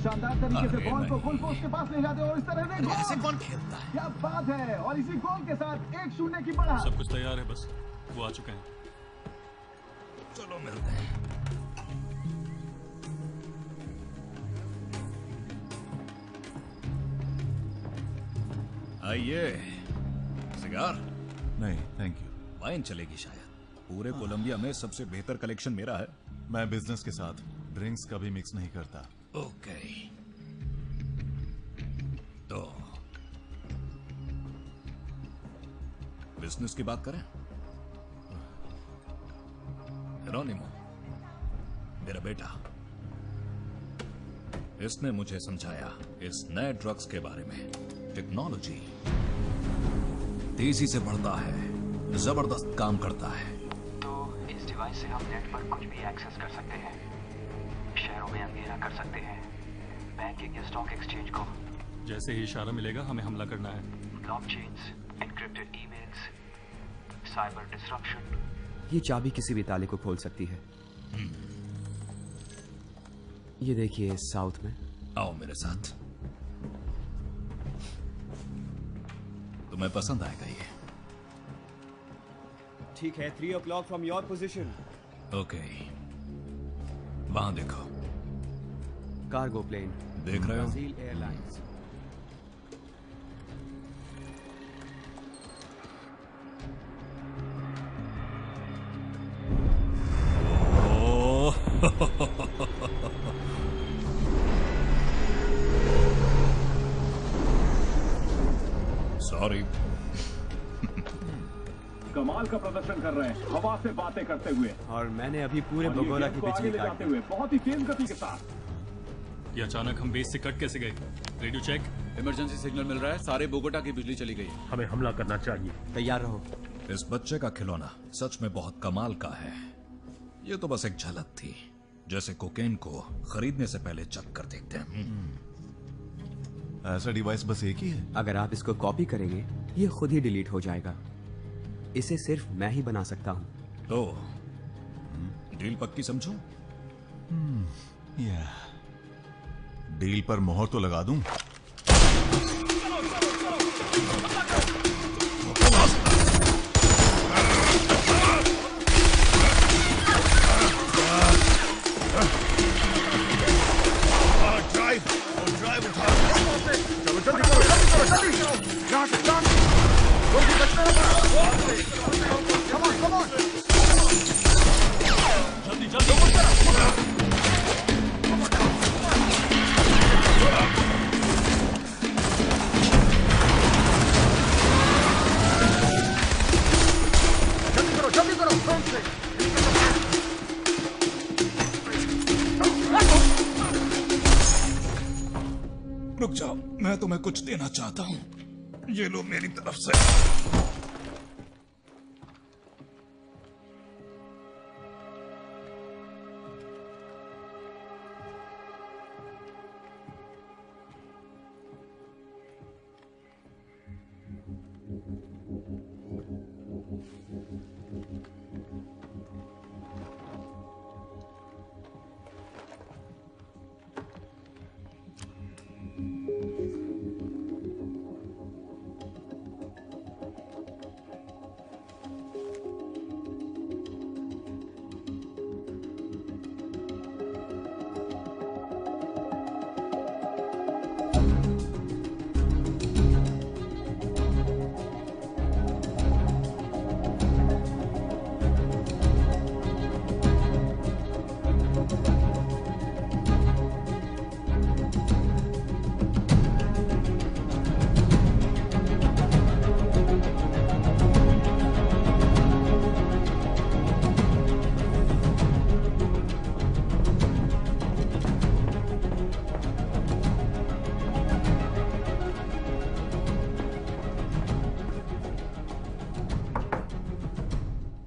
शानदार तरीके से बॉल को गोल पोस्ट के पास ले जाते और इस तरह से ऐसे कौन खेलता है? क्या बात है। और इसी गोल के साथ 1-0 की बढ़त। सब कुछ तैयार है, बस वो आ चुके हैं। चलो मिलते हैं। आइए। सिगार? नहीं थैंक यू। वाइन चलेगी शायद। पूरे कोलंबिया में सबसे बेहतर कलेक्शन मेरा है। मैं बिजनेस के साथ ड्रिंक्स कभी मिक्स नहीं करता। ओके। तो बिजनेस की बात करें। जेरोनिमो, मेरा बेटा, इसने मुझे समझाया इस नए ड्रग्स के बारे में। टेक्नोलॉजी तेजी से बढ़ता है, जबरदस्त काम करता है। तो इस डिवाइस से हम नेट पर कुछ भी एक्सेस कर सकते हैं, शहरों में अंधेरा कर सकते हैं, बैंकिंग या स्टॉक एक्सचेंज को। जैसे ही इशारा मिलेगा हमें हमला करना है। Blockchains, encrypted emails, cyber disruption. ये चाबी किसी भी ताले को खोल सकती है। ये देखिए साउथ में। आओ मेरे साथ, तुम्हें पसंद आएगा ये। ठीक है, 3 o'clock from your position. Okay, वहां देखो। कार्गो प्लेन देख रहे हो? Brazil airlines. सॉरी। कमाल का प्रदर्शन कर रहे हैं, हवा से बातें करते हुए। और मैंने अभी पूरे बगोला की बिजली ले काट जाते दी। हुए बहुत ही तेज गति के साथ। ये अचानक हम बेस से कट कैसे गए? Radio check. इमरजेंसी सिग्नल मिल रहा है, सारे बोगोटा की बिजली चली गई। हमें हमला करना चाहिए। तैयार रहो। इस बच्चे का खिलौना सच में बहुत कमाल का है। ये तो बस एक झलक थी, जैसे कोकेन को खरीदने से पहले चख कर देखते हैं। ऐसा डिवाइस बस एक ही है। अगर आप इसको कॉपी करेंगे ये खुद ही डिलीट हो जाएगा। इसे सिर्फ मैं ही बना सकता हूं। तो डील पक्की समझो। या डील पर मोहर तो लगा दूं। रुक जाओ, मैं तुम्हें कुछ देना चाहता हूं। ये लो मेरी तरफ से।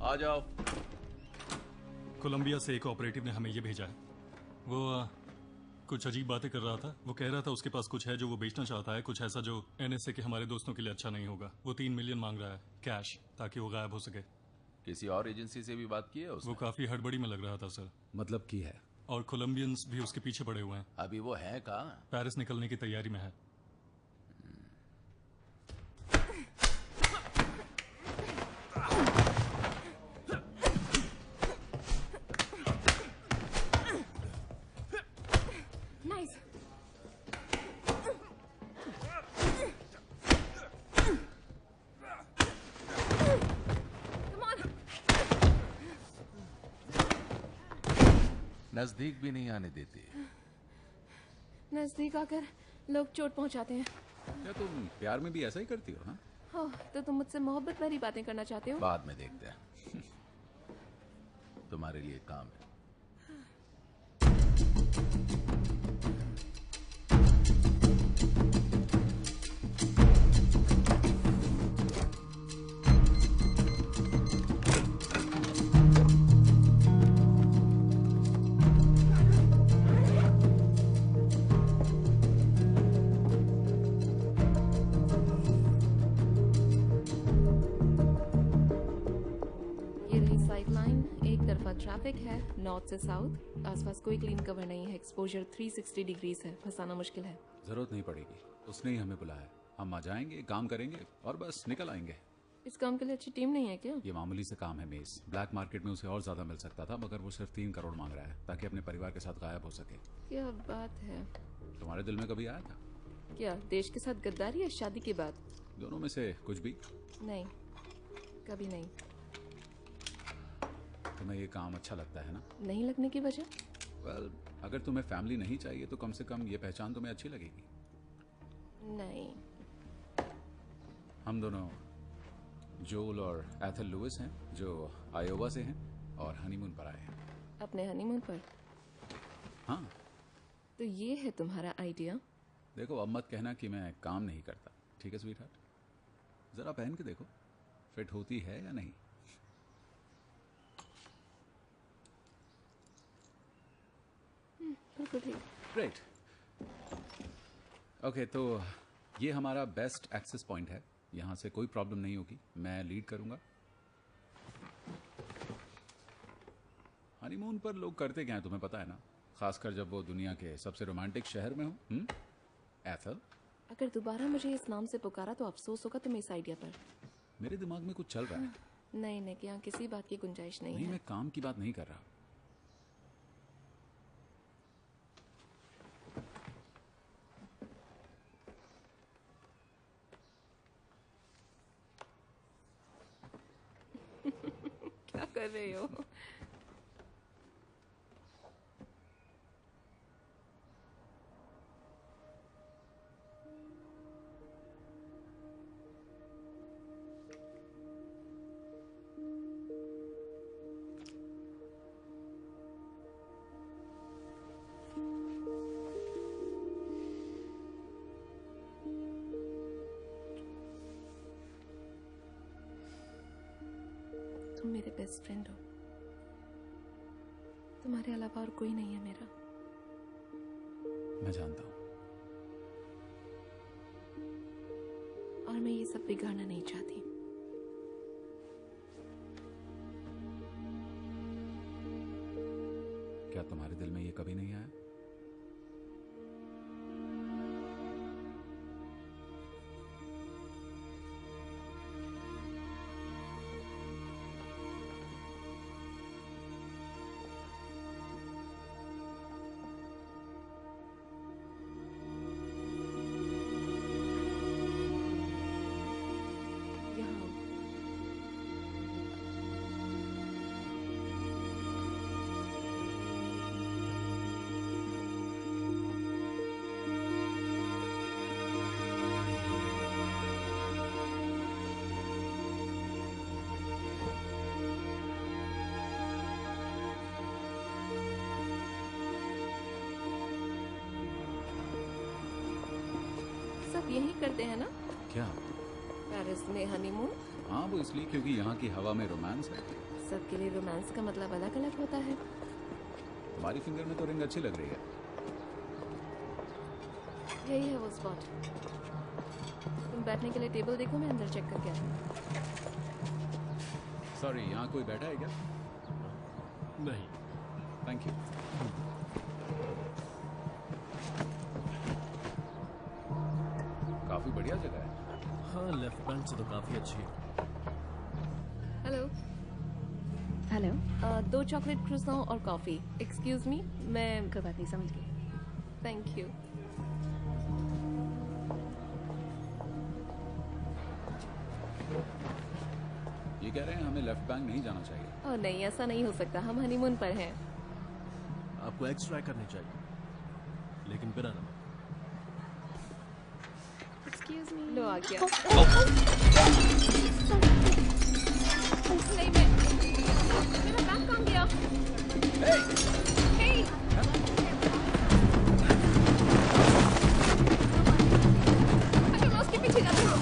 आ जाओ। कोलंबिया से एक ऑपरेटिव ने हमें ये भेजा है। वो कुछ अजीब बातें कर रहा था। वो कह रहा था उसके पास कुछ है जो वो बेचना चाहता है, कुछ ऐसा जो एनएसए के हमारे दोस्तों के लिए अच्छा नहीं होगा। वो 3 मिलियन मांग रहा है कैश, ताकि वो गायब हो सके। किसी और एजेंसी से भी बात की है उसने? वो काफी हड़बड़ी में लग रहा था सर। मतलब की है? और कोलंबियंस भी उसके पीछे पड़े हुए हैं। अभी वो है कहाँ? पेरिस निकलने की तैयारी में है। नाइस। नजदीक भी नहीं आने देती। नजदीक आकर लोग चोट पहुंचाते हैं। क्या तुम प्यार में भी ऐसा ही करती हो? हाँ, ओह, तो तुम मुझसे मोहब्बत भरी बातें करना चाहते हो? बाद में देखते हैं। तुम्हारे लिए काम है। ये रही साइड लाइन, एक तरफा ट्रैफिक है, नॉर्थ से साउथ। आसपास कोई क्लीन कवर नहीं है। एक्सपोजर 360 डिग्रीज है। फंसाना मुश्किल है। जरूरत नहीं पड़ेगी, उसने ही हमें बुलाया है। हम आ जाएंगे, काम करेंगे और बस निकल आएंगे। इस काम के लिए अच्छी टीम नहीं है क्या? ये मामूली से काम है मेस। ब्लैक मार्केट में उसे और ज्यादा मिल सकता था, मगर वो सिर्फ 3 करोड़ मांग रहा है ताकि अपने परिवार के साथ गायब हो सके। क्या बात है। तुम्हारे दिल में कभी आया था? क्या देश के साथ गद्दारी या शादी के बाद? दोनों में से कुछ भी? नहीं, कभी नहीं। तुम्हें ये काम अच्छा लगता है ना? नहीं लगने की वजह? वेल, अगर तुम्हें फैमिली नहीं चाहिए तो कम से कम ये पहचान तुम्हें अच्छी लगेगी। नहीं। हम दोनों जोल और एथल लुइस हैं, जो आयोवा से हैं और हनीमून पर आए हैं। अपने हनीमून पर? हाँ। तो ये है तुम्हारा आइडिया? देखो, अब मत कहना कि मैं काम नहीं करता, ठीक है स्वीट हार्ट? जरा पहन के देखो, फिट होती है या नहीं। बिल्कुल ठीक। ग्रेट। ओके, तो ये हमारा बेस्ट एक्सेस पॉइंट है। यहाँ से कोई प्रॉब्लम नहीं होगी, मैं लीड करूंगा। हनीमून पर लोग करते क्या हैं तुम्हें पता है ना? खासकर जब वो दुनिया के सबसे रोमांटिक शहर में हो। एथल, अगर दोबारा मुझे इस नाम से पुकारा तो अफसोस होगा तुम्हें इस आइडिया पर। मेरे दिमाग में कुछ चल रहा है। नहीं नहीं, यहाँ किसी बात की गुंजाइश नहीं नहीं, है। मैं काम की बात नहीं कर रहा। क्या कर रहे हो? तुम मेरे बेस्ट फ्रेंड हो। तुम्हारे अलावा और कोई नहीं है मेरा। मैं जानता हूँ। और मैं ये सब बिगाड़ना नहीं चाहती। क्या तुम्हारे दिल में ये कभी नहीं आया? यहाँ सब यही करते हैं ना? क्या? पेरिस में हनीमून? हाँ, वो इसलिए क्योंकि यहाँ की हवा में रोमांस है। सबके लिए रोमांस का मतलब अलग अलग होता है। तुम्हारी फिंगर में तो रिंग अच्छी लग रही है। यही है वो स्पॉट। तुम बैठने के लिए टेबल देखो, मैं अंदर चेक करके आती हूँ। सॉरी, यहाँ कोई बैठा है क्या? नहीं। Thank you. बढ़िया जगह है। हाँ, लेफ्ट बैंक से तो काफी अच्छी है। हेलो हेलो 2 चॉकलेट क्रोसॉन और कॉफी। एक्सक्यूज मी, मैं कोई बात नहीं, समझ गई। Thank you. ये कह रहे हैं हमें लेफ्ट बैंक नहीं जाना चाहिए। नहीं, ऐसा नहीं हो सकता, हम हनीमून पर हैं। आपको एक्स ट्राई करनी चाहिए, लेकिन बिना नमक। Excuse me. लो आ गया। नहीं, मेरा बैग कहाँ गया? Hey! अच्छा, मैं उसके पीछे जाती हूँ।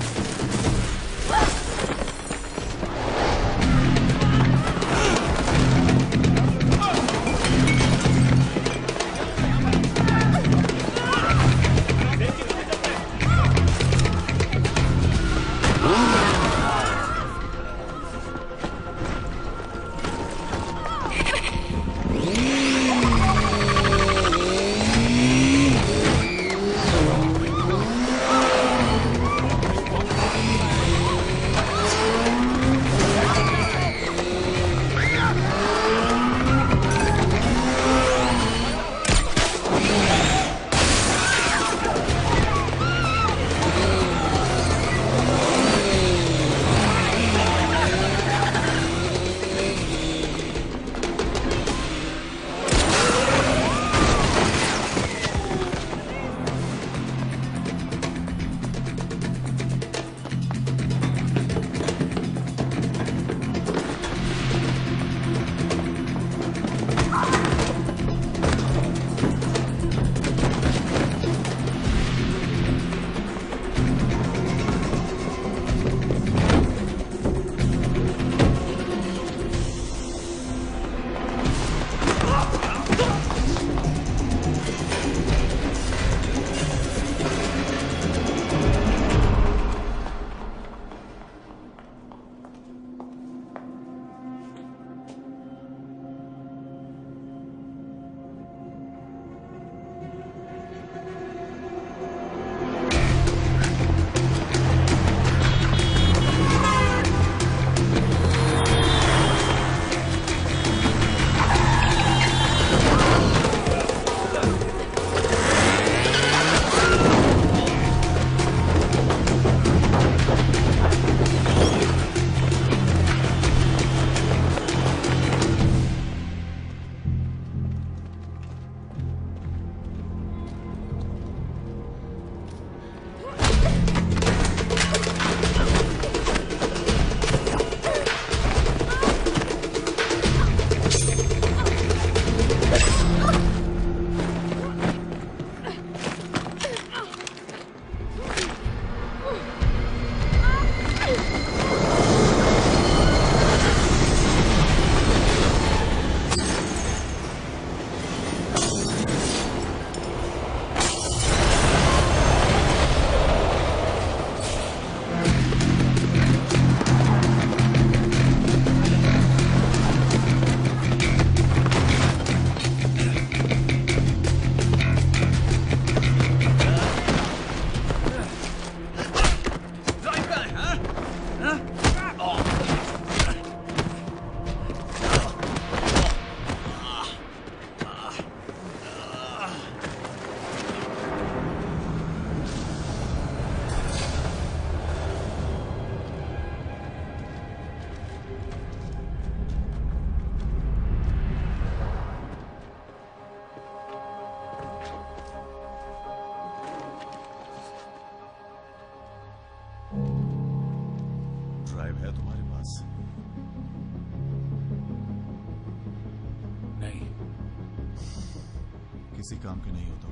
किसी काम के नहीं होता।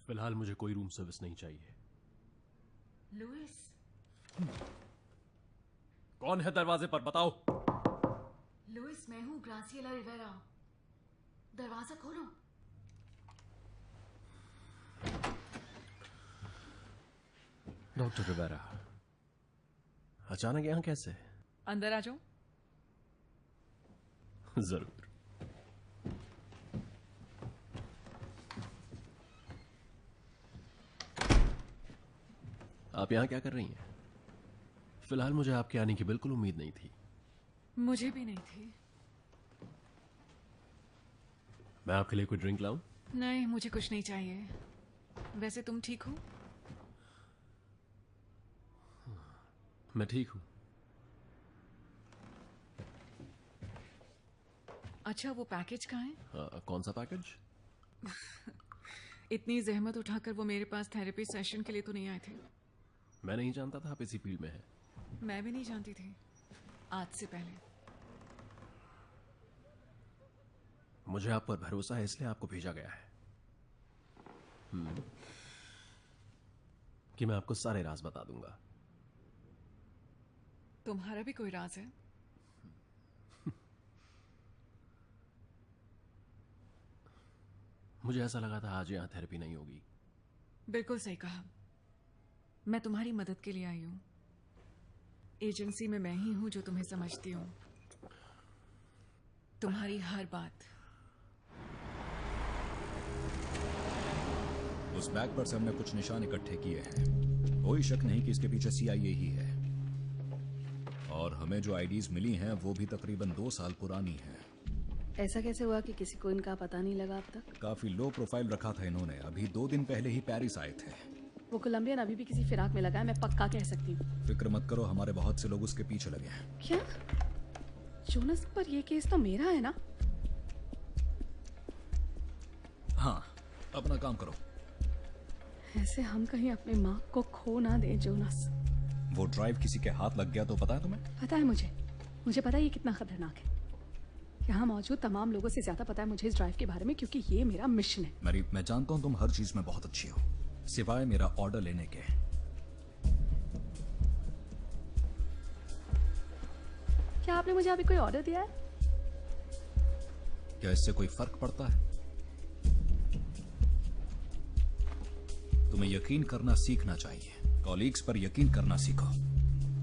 फिलहाल मुझे कोई रूम सर्विस नहीं चाहिए। लुइस, कौन है दरवाजे पर, बताओ। लुइस, मैं हूं ग्रासिएला रिवेरा। दरवाजा खोलो। डॉक्टर रिवेरा, अचानक यहां कैसे? अंदर आ जाओ। जरूर। आप यहां क्या कर रही हैं? फिलहाल मुझे आपके आने की बिल्कुल उम्मीद नहीं थी। मुझे भी नहीं थी। मैं आपके लिए कोई ड्रिंक लाऊं? नहीं, मुझे कुछ नहीं चाहिए। वैसे तुम ठीक हो? मैं ठीक हूं। अच्छा, वो पैकेज कहाँ है? कौन सा पैकेज? इतनी जहमत उठाकर वो मेरे पास थेरेपी सेशन के लिए तो नहीं आए थे। मैं नहीं जानता था आप इसी फील्ड में हैं। मैं भी नहीं जानती थी आज से पहले। मुझे आप पर भरोसा है, इसलिए आपको भेजा गया है कि मैं आपको सारे राज बता दूंगा। तुम्हारा भी कोई राज है? मुझे ऐसा लगा था आज यहां थेरेपी नहीं होगी। बिल्कुल सही कहा। मैं तुम्हारी मदद के लिए आई हूं। एजेंसी में मैं ही हूं जो तुम्हें समझती हूं। तुम्हारी हर बात। उस बैग पर से हमने कुछ निशान इकट्ठे किए हैं। कोई शक नहीं कि इसके पीछे CIA ही है। और हमें जो आईडीज मिली हैं वो भी तकरीबन 2 साल पुरानी हैं। ऐसा कैसे हुआ कि किसी को इनका पता नहीं लगा अब तक? काफी लो प्रोफाइल रखा था इन्होंने। अभी 2 दिन पहले ही पेरिस आए थे। वो कोलंबियन अभी भी किसी फिराक में लगा है, मैं पक्का कह सकती हूँ। फिक्र मत करो, हमारे बहुत से लोग उसके पीछे लगे हैं। क्या? जोनस पर ये केस तो मेरा है ना? हाँ, अपना काम करो। ऐसे हम कहीं अपने माँ को खो ना दें जोनस। वो ड्राइव किसी के हाथ लग गया तो पता है तुम्हें? पता है मुझे पता है ये कितना खतरनाक है। यहाँ मौजूद तमाम लोगों से ज्यादा पता है मुझे इस ड्राइव के बारे में, क्योंकि ये मेरा मिशन है। मरीब, मैं जानता हूँ तुम हर चीज में बहुत अच्छी हो, सिवाय मेरा ऑर्डर लेने के। क्या आपने मुझे अभी कोई ऑर्डर दिया है? क्या इससे कोई फर्क पड़ता है? तुम्हें यकीन करना सीखना चाहिए। कॉलीग्स पर यकीन करना सीखो।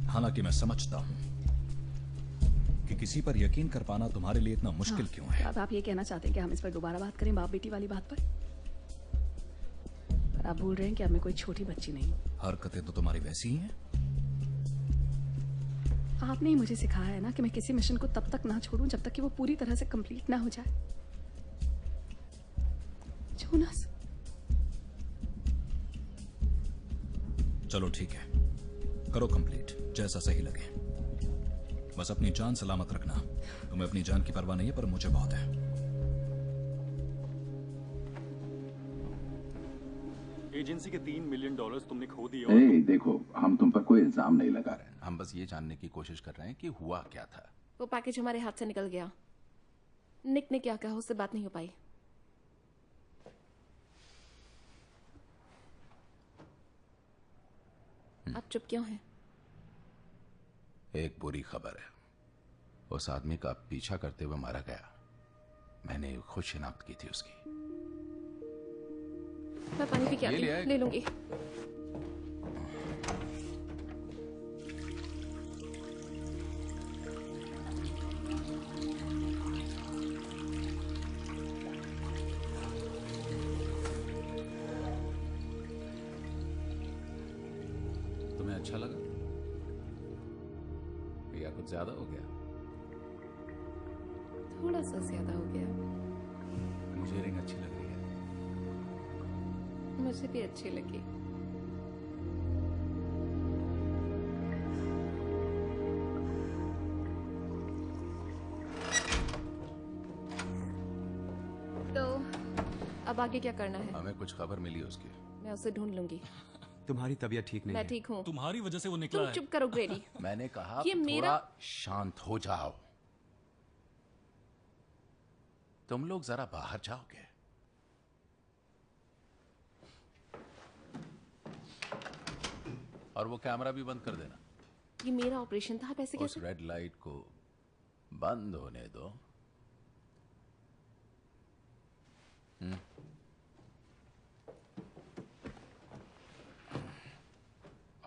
हालांकि मैं समझता हूं कि किसी पर यकीन कर पाना तुम्हारे लिए इतना मुश्किल क्यों है। अब आप ये कहना चाहते हैं कि हम इस पर दोबारा बात करें, बाप बेटी वाली बात पर? आप भूल रहे हैं कि अब मैं कोई छोटी बच्ची नहीं हूँ। हरकतें तो तुम्हारी वैसी ही हैं। आपने ही मुझे सिखाया है ना कि मैं किसी मिशन को तब तक ना छोड़ूं जब तक कि वो पूरी तरह से कंप्लीट ना हो जाए। जोनस, चलो ठीक है, करो कंप्लीट, जैसा सही लगे। बस अपनी जान सलामत रखना। तुम्हें अपनी जान की परवाह नहीं है, पर मुझे बहुत है। एजेंसी के $3 मिलियन तुमने खो दिए। ए, देखो, हम तुम पर कोई इल्जाम नहीं लगा रहे हैं। हम बस ये जानने की कोशिश कर रहे हैं कि हुआ क्या था। वो पैकेज हमारे हाथ से निकल गया। निक ने क्या कहा, उससे बात नहीं हो पाई। आप चुप क्यों हैं? एक बुरी खबर है। उस आदमी का पीछा करते हुए मारा गया। मैंने खुद शिनाख्त की थी उसकी। मैं पानी पी के आती हूँ, ले लूंगी। तुम्हें अच्छा लगा या कुछ ज्यादा हो गया? थोड़ा सा ज्यादा हो गया। मुझे रिंग अच्छी लग रही है। मुझे भी अच्छी लगी। तो अब आगे क्या करना है? हमें कुछ खबर मिली उसकी। मैं उसे ढूंढ लूंगी। तुम्हारी तबीयत ठीक नहीं मैं है। ठीक हूँ। तुम्हारी वजह से वो निकला तुम है। चुप करो ग्रेडी। मैंने कहा ये मेरा थोड़ा शांत हो जाओ। तुम लोग जरा बाहर जाओगे। और वो कैमरा भी बंद कर देना। ये मेरा ऑपरेशन था, आप ऐसे उस कैसे? रेड लाइट को बंद होने दो।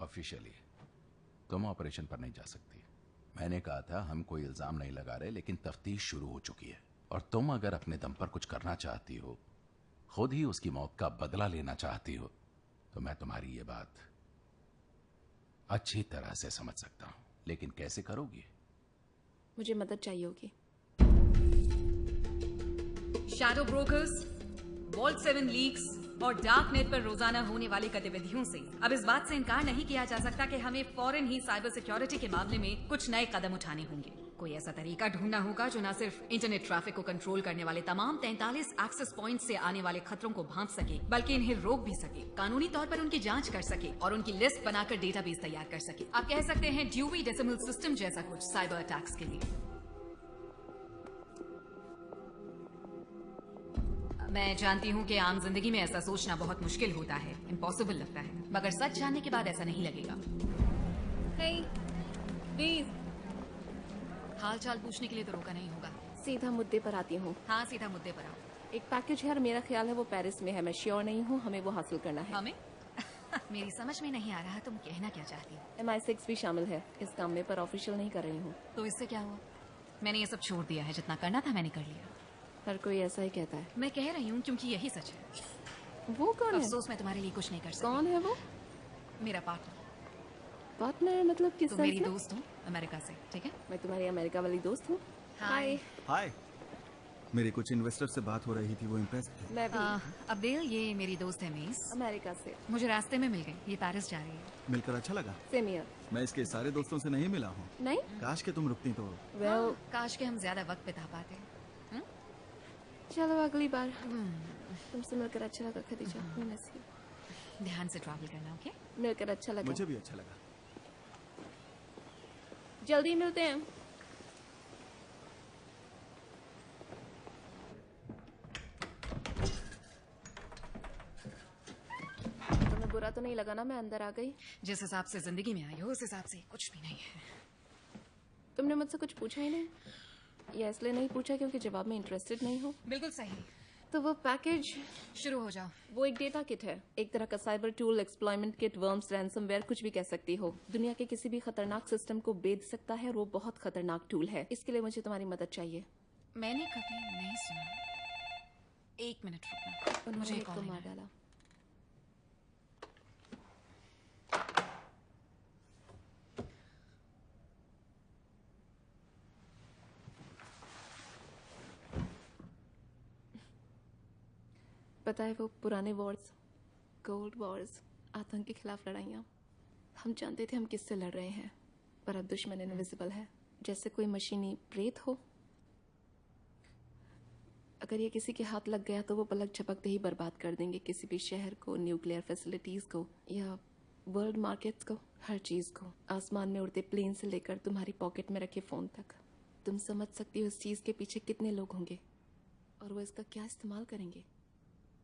ऑफिशियली तुम ऑपरेशन पर नहीं जा सकती। मैंने कहा था हम कोई इल्जाम नहीं लगा रहे, लेकिन तफ्तीश शुरू हो चुकी है और तुम अगर अपने दम पर कुछ करना चाहती हो, खुद ही उसकी मौत का बदला लेना चाहती हो, तो मैं तुम्हारी ये बात अच्छी तरह से समझ सकता हूं, लेकिन कैसे करोगी? मुझे मदद चाहिए होगी। शैडो ब्रोकर्स, वॉल्ट 7 लीक्स और डार्क नेट पर रोजाना होने वाली गतिविधियों से अब इस बात से इनकार नहीं किया जा सकता कि हमें फौरन ही साइबर सिक्योरिटी के मामले में कुछ नए कदम उठाने होंगे। कोई ऐसा तरीका ढूंढना होगा जो न सिर्फ इंटरनेट ट्रैफिक को कंट्रोल करने वाले तमाम 43 एक्सेस पॉइंट से आने वाले खतरों को भांप सके, बल्कि इन्हें रोक भी सके, कानूनी तौर पर उनकी जांच कर सके और उनकी लिस्ट बनाकर डेटाबेस तैयार कर सके। आप कह सकते हैं ड्यूवी डेसिमल सिस्टम जैसा कुछ साइबर अटैक्स के लिए। मैं जानती हूँ कि आम जिंदगी में ऐसा सोचना बहुत मुश्किल होता है, इम्पॉसिबल लगता है, मगर सच जानने के बाद ऐसा नहीं लगेगा। Hey, please. हाल चाल पूछने के लिए तो रोका नहीं होगा। सीधा मुद्दे पर आती हूँ। हाँ, सीधा मुद्दे पर आओ। एक पैकेज है और मेरा ख्याल है वो पेरिस में है। मैं श्योर नहीं हूँ, हमें वो हासिल करना है। हमें? मेरी समझ में नहीं आ रहा तुम कहना क्या चाहती हो। MI6 भी शामिल है इस काम में, पर ऑफिशियल नहीं कर रही हूँ। तो इससे क्या हुआ? मैंने ये सब छोड़ दिया है, जितना करना था मैंने कर लिया। हर कोई ऐसा ही कहता है। मैं कह रही हूँ क्योंकि यही सच है। वो कौन है? अफसोस मैं तुम्हारे लिए कुछ नहीं कर सकती। कौन है वो? मेरा पार्टनर। पार्टनर मतलब किस? तुम मेरी दोस्त हो अमेरिका से, ठीक है? मैं तुम्हारी अमेरिका वाली दोस्त हूँ। हाय। हाय। मेरी कुछ इन्वेस्टर से बात हो रही थी, वो इम्प्रेस थे। मैं भी। अब्देल, ये मेरी दोस्त है मेस, अमेरिका से। मुझे रास्ते में मिल गई, ये पेरिस जा रही है। मिलकर अच्छा लगा। Same here. मैं इसके सारे दोस्तों से नहीं मिला हूँ। नहीं? काश के तुम रुकती तो। Well, काश के हम ज्यादा वक्त बिता पाते। चलो अगली बार। तुमसे मिलकर अच्छा लगा खदीजा। ध्यान से ट्रैवल करना, ओके? मिलकर अच्छा लगा। मुझे भी अच्छा लगा। जल्दी मिलते हैं। तुम्हें बुरा तो नहीं लगा ना मैं अंदर आ गई? जिस हिसाब से जिंदगी में आई हो उस हिसाब से कुछ भी नहीं है। तुमने मुझसे कुछ पूछा ही नहीं? या इसलिए नहीं पूछा क्योंकि जवाब में इंटरेस्टेड नहीं हो? बिल्कुल सही। तो वो पैकेज शुरू हो जाओ। वो एक डेटा किट है, एक तरह का cyber tool, exploitment kit, worms, ransomware, कुछ भी कह सकती हो। दुनिया के किसी भी खतरनाक सिस्टम को बेच सकता है और वो बहुत खतरनाक टूल है। इसके लिए मुझे तुम्हारी मदद चाहिए। मैंने कभी नहीं सुना। 1 मिनट रुकना, मुझे एक कॉल मार डाला। पता है वो पुराने वॉर्स, कोल्ड वॉर्स, आतंक के खिलाफ लड़ाइयाँ, हम जानते थे हम किससे लड़ रहे हैं, पर अब दुश्मन इनविजिबल है, जैसे कोई मशीनी प्रेत हो। अगर ये किसी के हाथ लग गया तो वो पलक झपकते ही बर्बाद कर देंगे किसी भी शहर को, न्यूक्लियर फैसिलिटीज को या वर्ल्ड मार्केट्स को, हर चीज को। आसमान में उड़ते प्लेन से लेकर तुम्हारी पॉकेट में रखे फोन तक। तुम समझ सकती हो इस चीज के पीछे कितने लोग होंगे और वो इसका क्या इस्तेमाल करेंगे।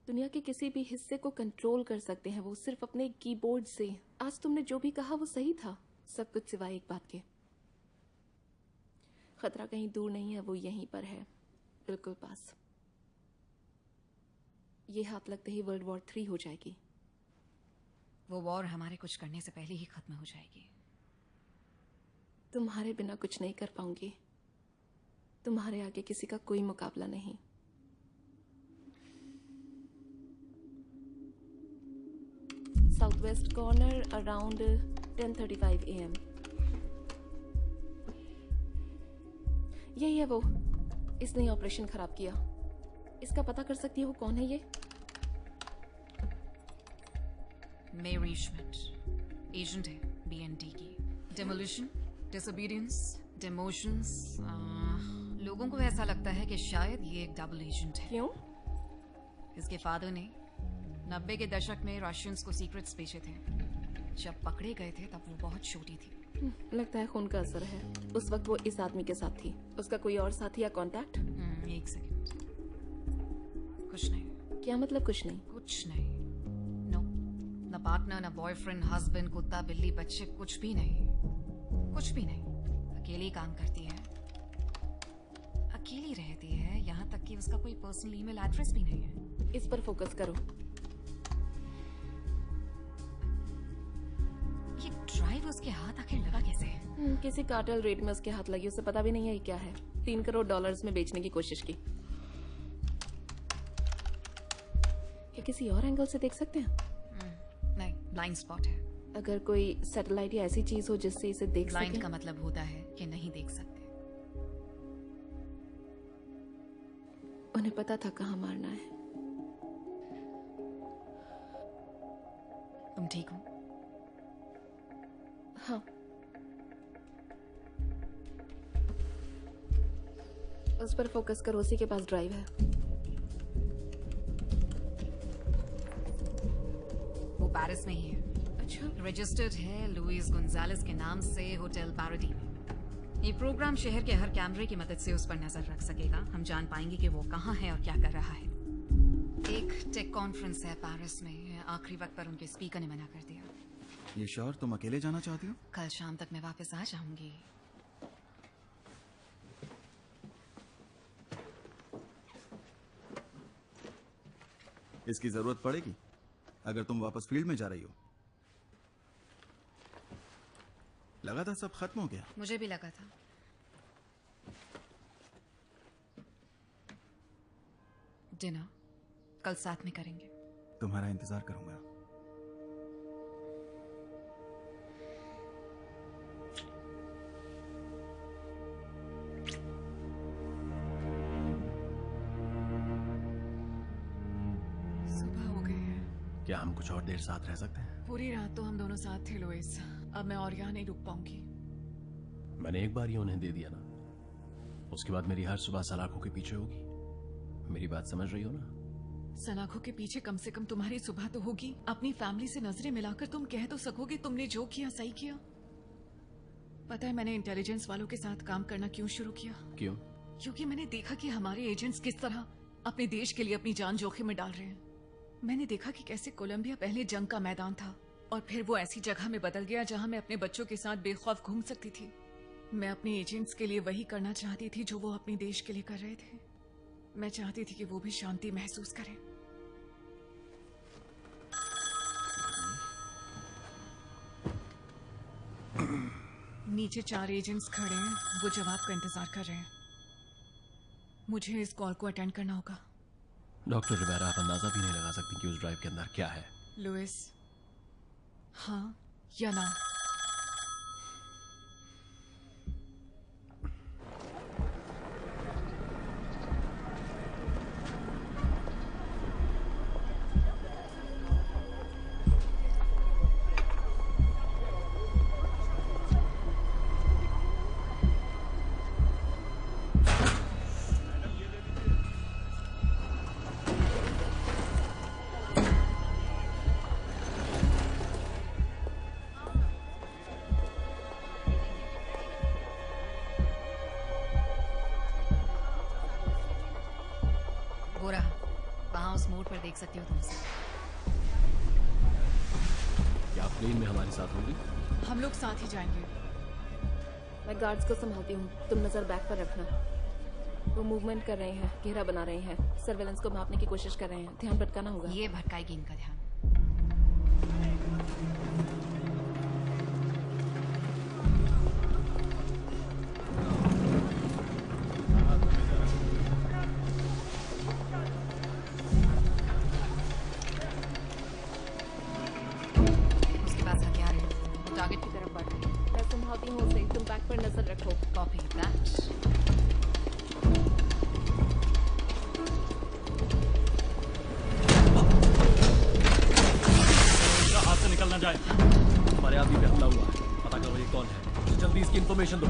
दुनिया के किसी भी हिस्से को कंट्रोल कर सकते हैं वो सिर्फ अपने कीबोर्ड से। आज तुमने जो भी कहा वो सही था, सब कुछ सिवाय एक बात के। खतरा कहीं दूर नहीं है, वो यहीं पर है, बिल्कुल पास। ये हाथ लगते ही वर्ल्ड वॉर 3 हो जाएगी। वो वॉर हमारे कुछ करने से पहले ही खत्म हो जाएगी। तुम्हारे बिना कुछ नहीं कर पाऊंगी। तुम्हारे आगे किसी का कोई मुकाबला नहीं। Southwest corner around 10:35 AM. यही है वो, इसने ही ऑपरेशन खराब किया। इसका पता कर सकती हो कौन है ये? मेरी श्मिट, एजेंट है BND की। Demolition, disobedience, demotions. लोगों को ऐसा लगता है कि शायद ये एक डबल एजेंट है। क्यों? इसके फादर ने 90 के दशक में रशियंस को सीक्रेट्स बेचे थे। जब पकड़े गए थे तब वो बहुत छोटी थी। लगता है खून का असर है। उस वक्त वो इस आदमी के साथ थी। उसका कोई और साथी या कांटेक्ट? 1 सेकंड। कुछ नहीं। क्या मतलब कुछ नहीं? कुछ नहीं। नो, ना पार्टनर, ना बॉयफ्रेंड, हस्बैंड, कुत्ता, बिल्ली, बच्चे, कुछ भी नहीं। कुछ भी नहीं। अकेली काम करती है, अकेली रहती है, यहाँ तक कि उसका कोई पर्सनल ईमेल एड्रेस भी नहीं है। इस पर फोकस करो। ये ड्राइव उसके हाथ आखिर लगा कैसे? किसी कार्टेल रेड में उसके हाथ लगी, उसे पता भी नहीं है ये क्या है। $3 करोड़ में बेचने की कोशिश की। क्या किसी और एंगल से देख सकते हैं? नहीं, ब्लाइंड स्पॉट है। अगर कोई सैटेलाइट या ऐसी चीज हो जिससे इसे देख सके। ब्लाइंड का मतलब होता है कि नहीं देख सकते। उन्हें पता था कहाँ मारना है। तुम ठीक हो? हाँ। उस पर फोकस करो, उसी के पास ड्राइव है। वो पेरिस में ही है। अच्छा। रजिस्टर्ड है लुइस गोंजालेस के नाम से होटल पैराडी में। ये प्रोग्राम शहर के हर कैमरे की मदद से उस पर नजर रख सकेगा। हम जान पाएंगे कि वो कहाँ है और क्या कर रहा है। एक टेक कॉन्फ्रेंस है पेरिस में। आखिरी वक्त पर उनके स्पीकर ने मना कर दिया। ये श्योर तुम अकेले जाना चाहती हो? कल शाम तक मैं वापस आ जाऊंगी। इसकी जरूरत पड़ेगी अगर तुम वापस फील्ड में जा रही हो। लगा था सब खत्म हो गया। मुझे भी लगा था। डिनर कल साथ में करेंगे। तुम्हारा इंतजार करूंगा। सुबह हो गई है। क्या हम कुछ और देर साथ रह सकते हैं? पूरी रात तो हम दोनों साथ थे लुइस। अब मैं और यहाँ नहीं रुक पाऊंगी। मैंने एक बार ही उन्हें दे दिया ना, उसके बाद मेरी हर सुबह सलाखों के पीछे होगी। मेरी बात समझ रही हो ना? सलाखों के पीछे कम से कम तुम्हारी सुबह तो होगी। अपनी फैमिली से नजरें मिलाकर तुम कह तो सकोगे तुमने जो किया सही किया। पता है मैंने इंटेलिजेंस वालों के साथ काम करना क्यों शुरू किया? क्यों? क्योंकि मैंने देखा कि हमारे एजेंट्स किस तरह अपने देश के लिए अपनी जान जोखिम में डाल रहे हैं। मैंने देखा कि कैसे कोलंबिया पहले जंग का मैदान था और फिर वो ऐसी जगह में बदल गया जहां मैं अपने बच्चों के साथ बेखौफ घूम सकती थी। मैं अपने एजेंट्स के लिए वही करना चाहती थी जो वो अपने देश के लिए कर रहे थे। मैं चाहती थी कि वो भी शांति महसूस करें। नीचे 4 एजेंट्स खड़े हैं, वो जवाब का इंतजार कर रहे हैं। मुझे इस कॉल को अटेंड करना होगा। डॉक्टर रिवेरा, आप अंदाजा भी नहीं लगा सकती कि उस ड्राइव के अंदर क्या है। लुइस, हाँ या ना? देख सकती हो तुमसे। क्या आप प्लेन में हमारे साथ होंगी? हम लोग साथ ही जाएंगे। मैं गार्ड्स को संभालती हूँ, तुम नजर बैक पर रखना। वो मूवमेंट कर रहे हैं, घेरा बना रहे हैं, सर्वेलेंस को मापने की कोशिश कर रहे हैं। ध्यान भटकाना होगा। ये भटकाएगी इनका ध्यान। इन्फॉर्मेशन दो।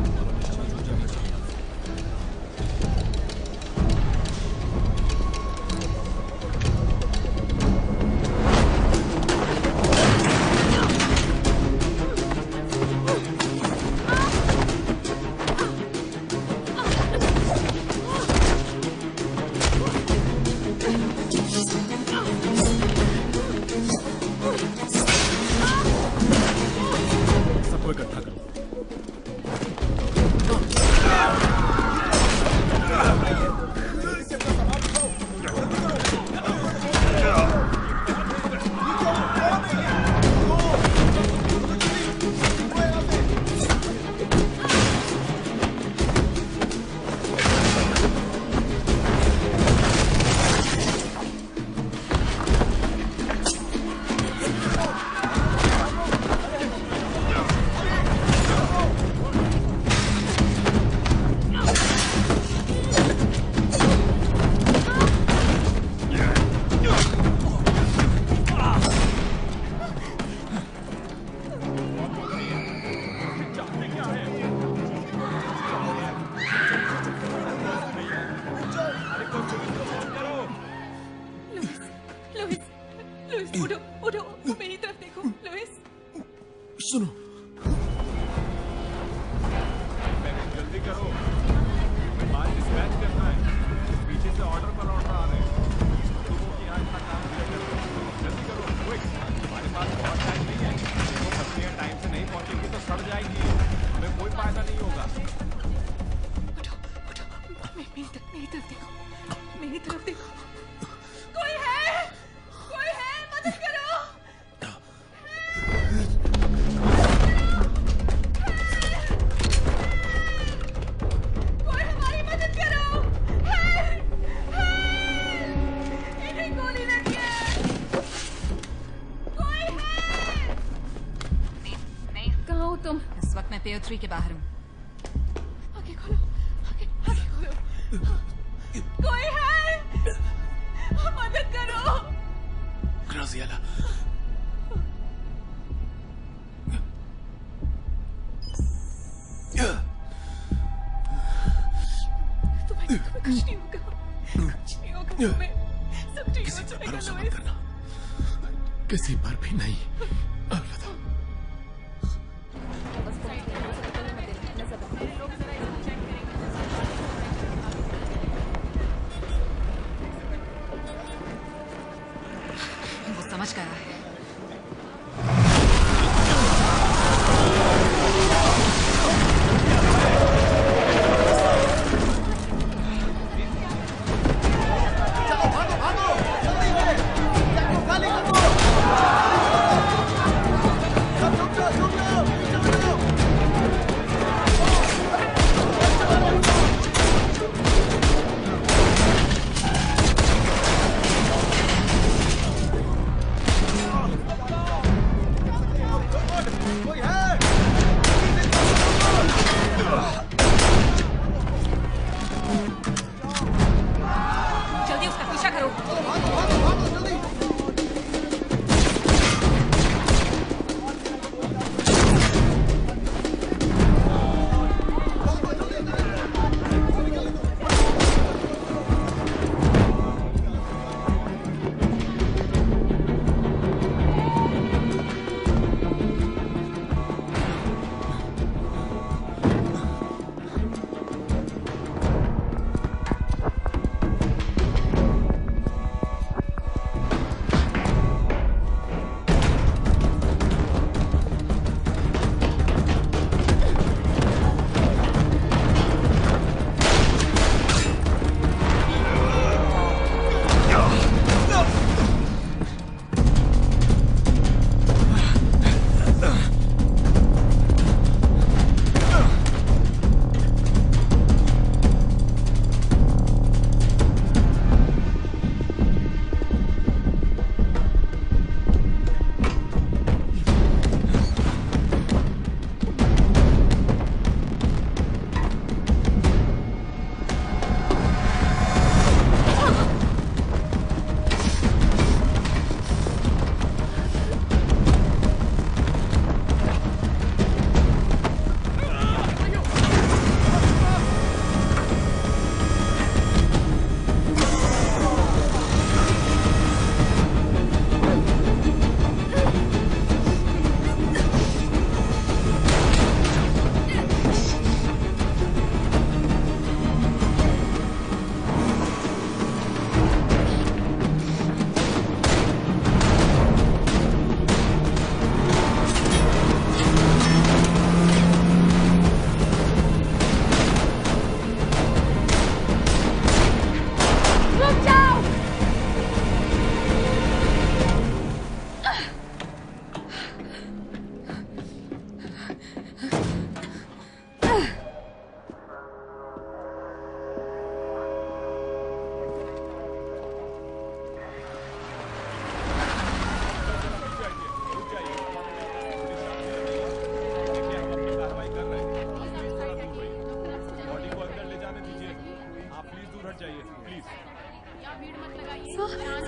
लुइस उठो उठो, मेरी तरफ देखो लुइस। सुनो, जल्दी करो, माल डिस्पैच करना है। पीछे से ऑर्डर पर ऑर्डर आ रहे हैं। लोगों की यहाँ इतना काम किया करो, जल्दी करो, क्विक। हमारे पास बहुत टाइम नहीं है। देखो फसलियाँ टाइम से नहीं पहुँचेंगी तो सड़ जाएंगी, हमें कोई फायदा नहीं होगा। मेरी तरफ देखो, मेरी तरफ देखो। कोई है, कोई है, मदद करो। कोई हमारी मदद करो। इन्हें गोली लगी है। कोई है। नहीं, कहाँ हो तुम? इस वक्त मैं पेयर 3 के बाहर हूँ। आगे खोलो, आगे खोलो। कोई है, मदद करो। ग्राजिएला, तुम्हें कुछ नहीं होगा, कुछ नहीं होगा तुम्हें, सब ठीक हो जाएगा भरोसा मत लुइस। करना, किसी पर भी नहीं। अलविदा। वो समझ गया है। जल्दी उसका पीछा करो।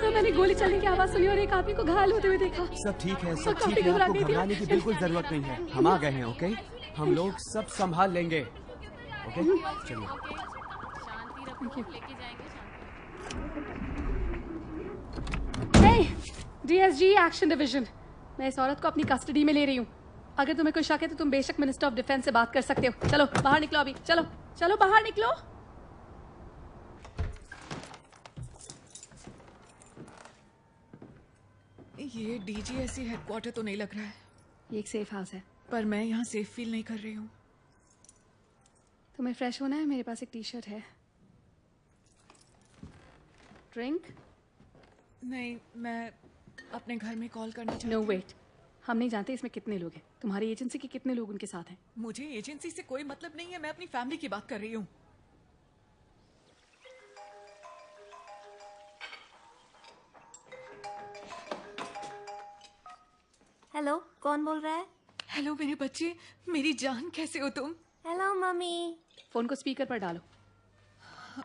सर मैंने गोली चलने की आवाज सुनी और एक आदमी को घायल होते हुए देखा। सब ठीक है, सब काफी ठीक है, घबरा आपको गई थी। घबराने की बिल्कुल जरूरत नहीं है। हम आ गए हैं, ओके? हम लोग सब संभाल लेंगे, ओके? चलिए। Hey, DSG एक्शन डिवीजन, मैं इस औरत को अपनी कस्टडी में ले रही हूँ। अगर तुम्हें कोई शक है तो तुम बेशक मिनिस्टर ऑफ डिफेंस से बात कर सकते हो। चलो बाहर निकलो अभी, चलो चलो बाहर निकलो। ये DGSE हेडक्वार्टर तो नहीं लग रहा है। ये एक सेफ हाउस है, पर मैं यहाँ सेफ फील नहीं कर रही हूँ। तुम्हें फ्रेश होना है? मेरे पास एक टी-शर्ट है। ड्रिंक? नहीं, मैं अपने घर में कॉल करना चाहती नो हूँ। वेट, हम नहीं जानते इसमें कितने लोग हैं। तुम्हारी एजेंसी के कितने लोग उनके साथ हैं? मुझे एजेंसी से कोई मतलब नहीं है, मैं अपनी फैमिली की बात कर रही हूँ। हेलो, कौन बोल रहा है? हेलो मेरे बच्चे, मेरी जान, कैसे हो तुम? Hello mummy. फोन को स्पीकर पर डालो।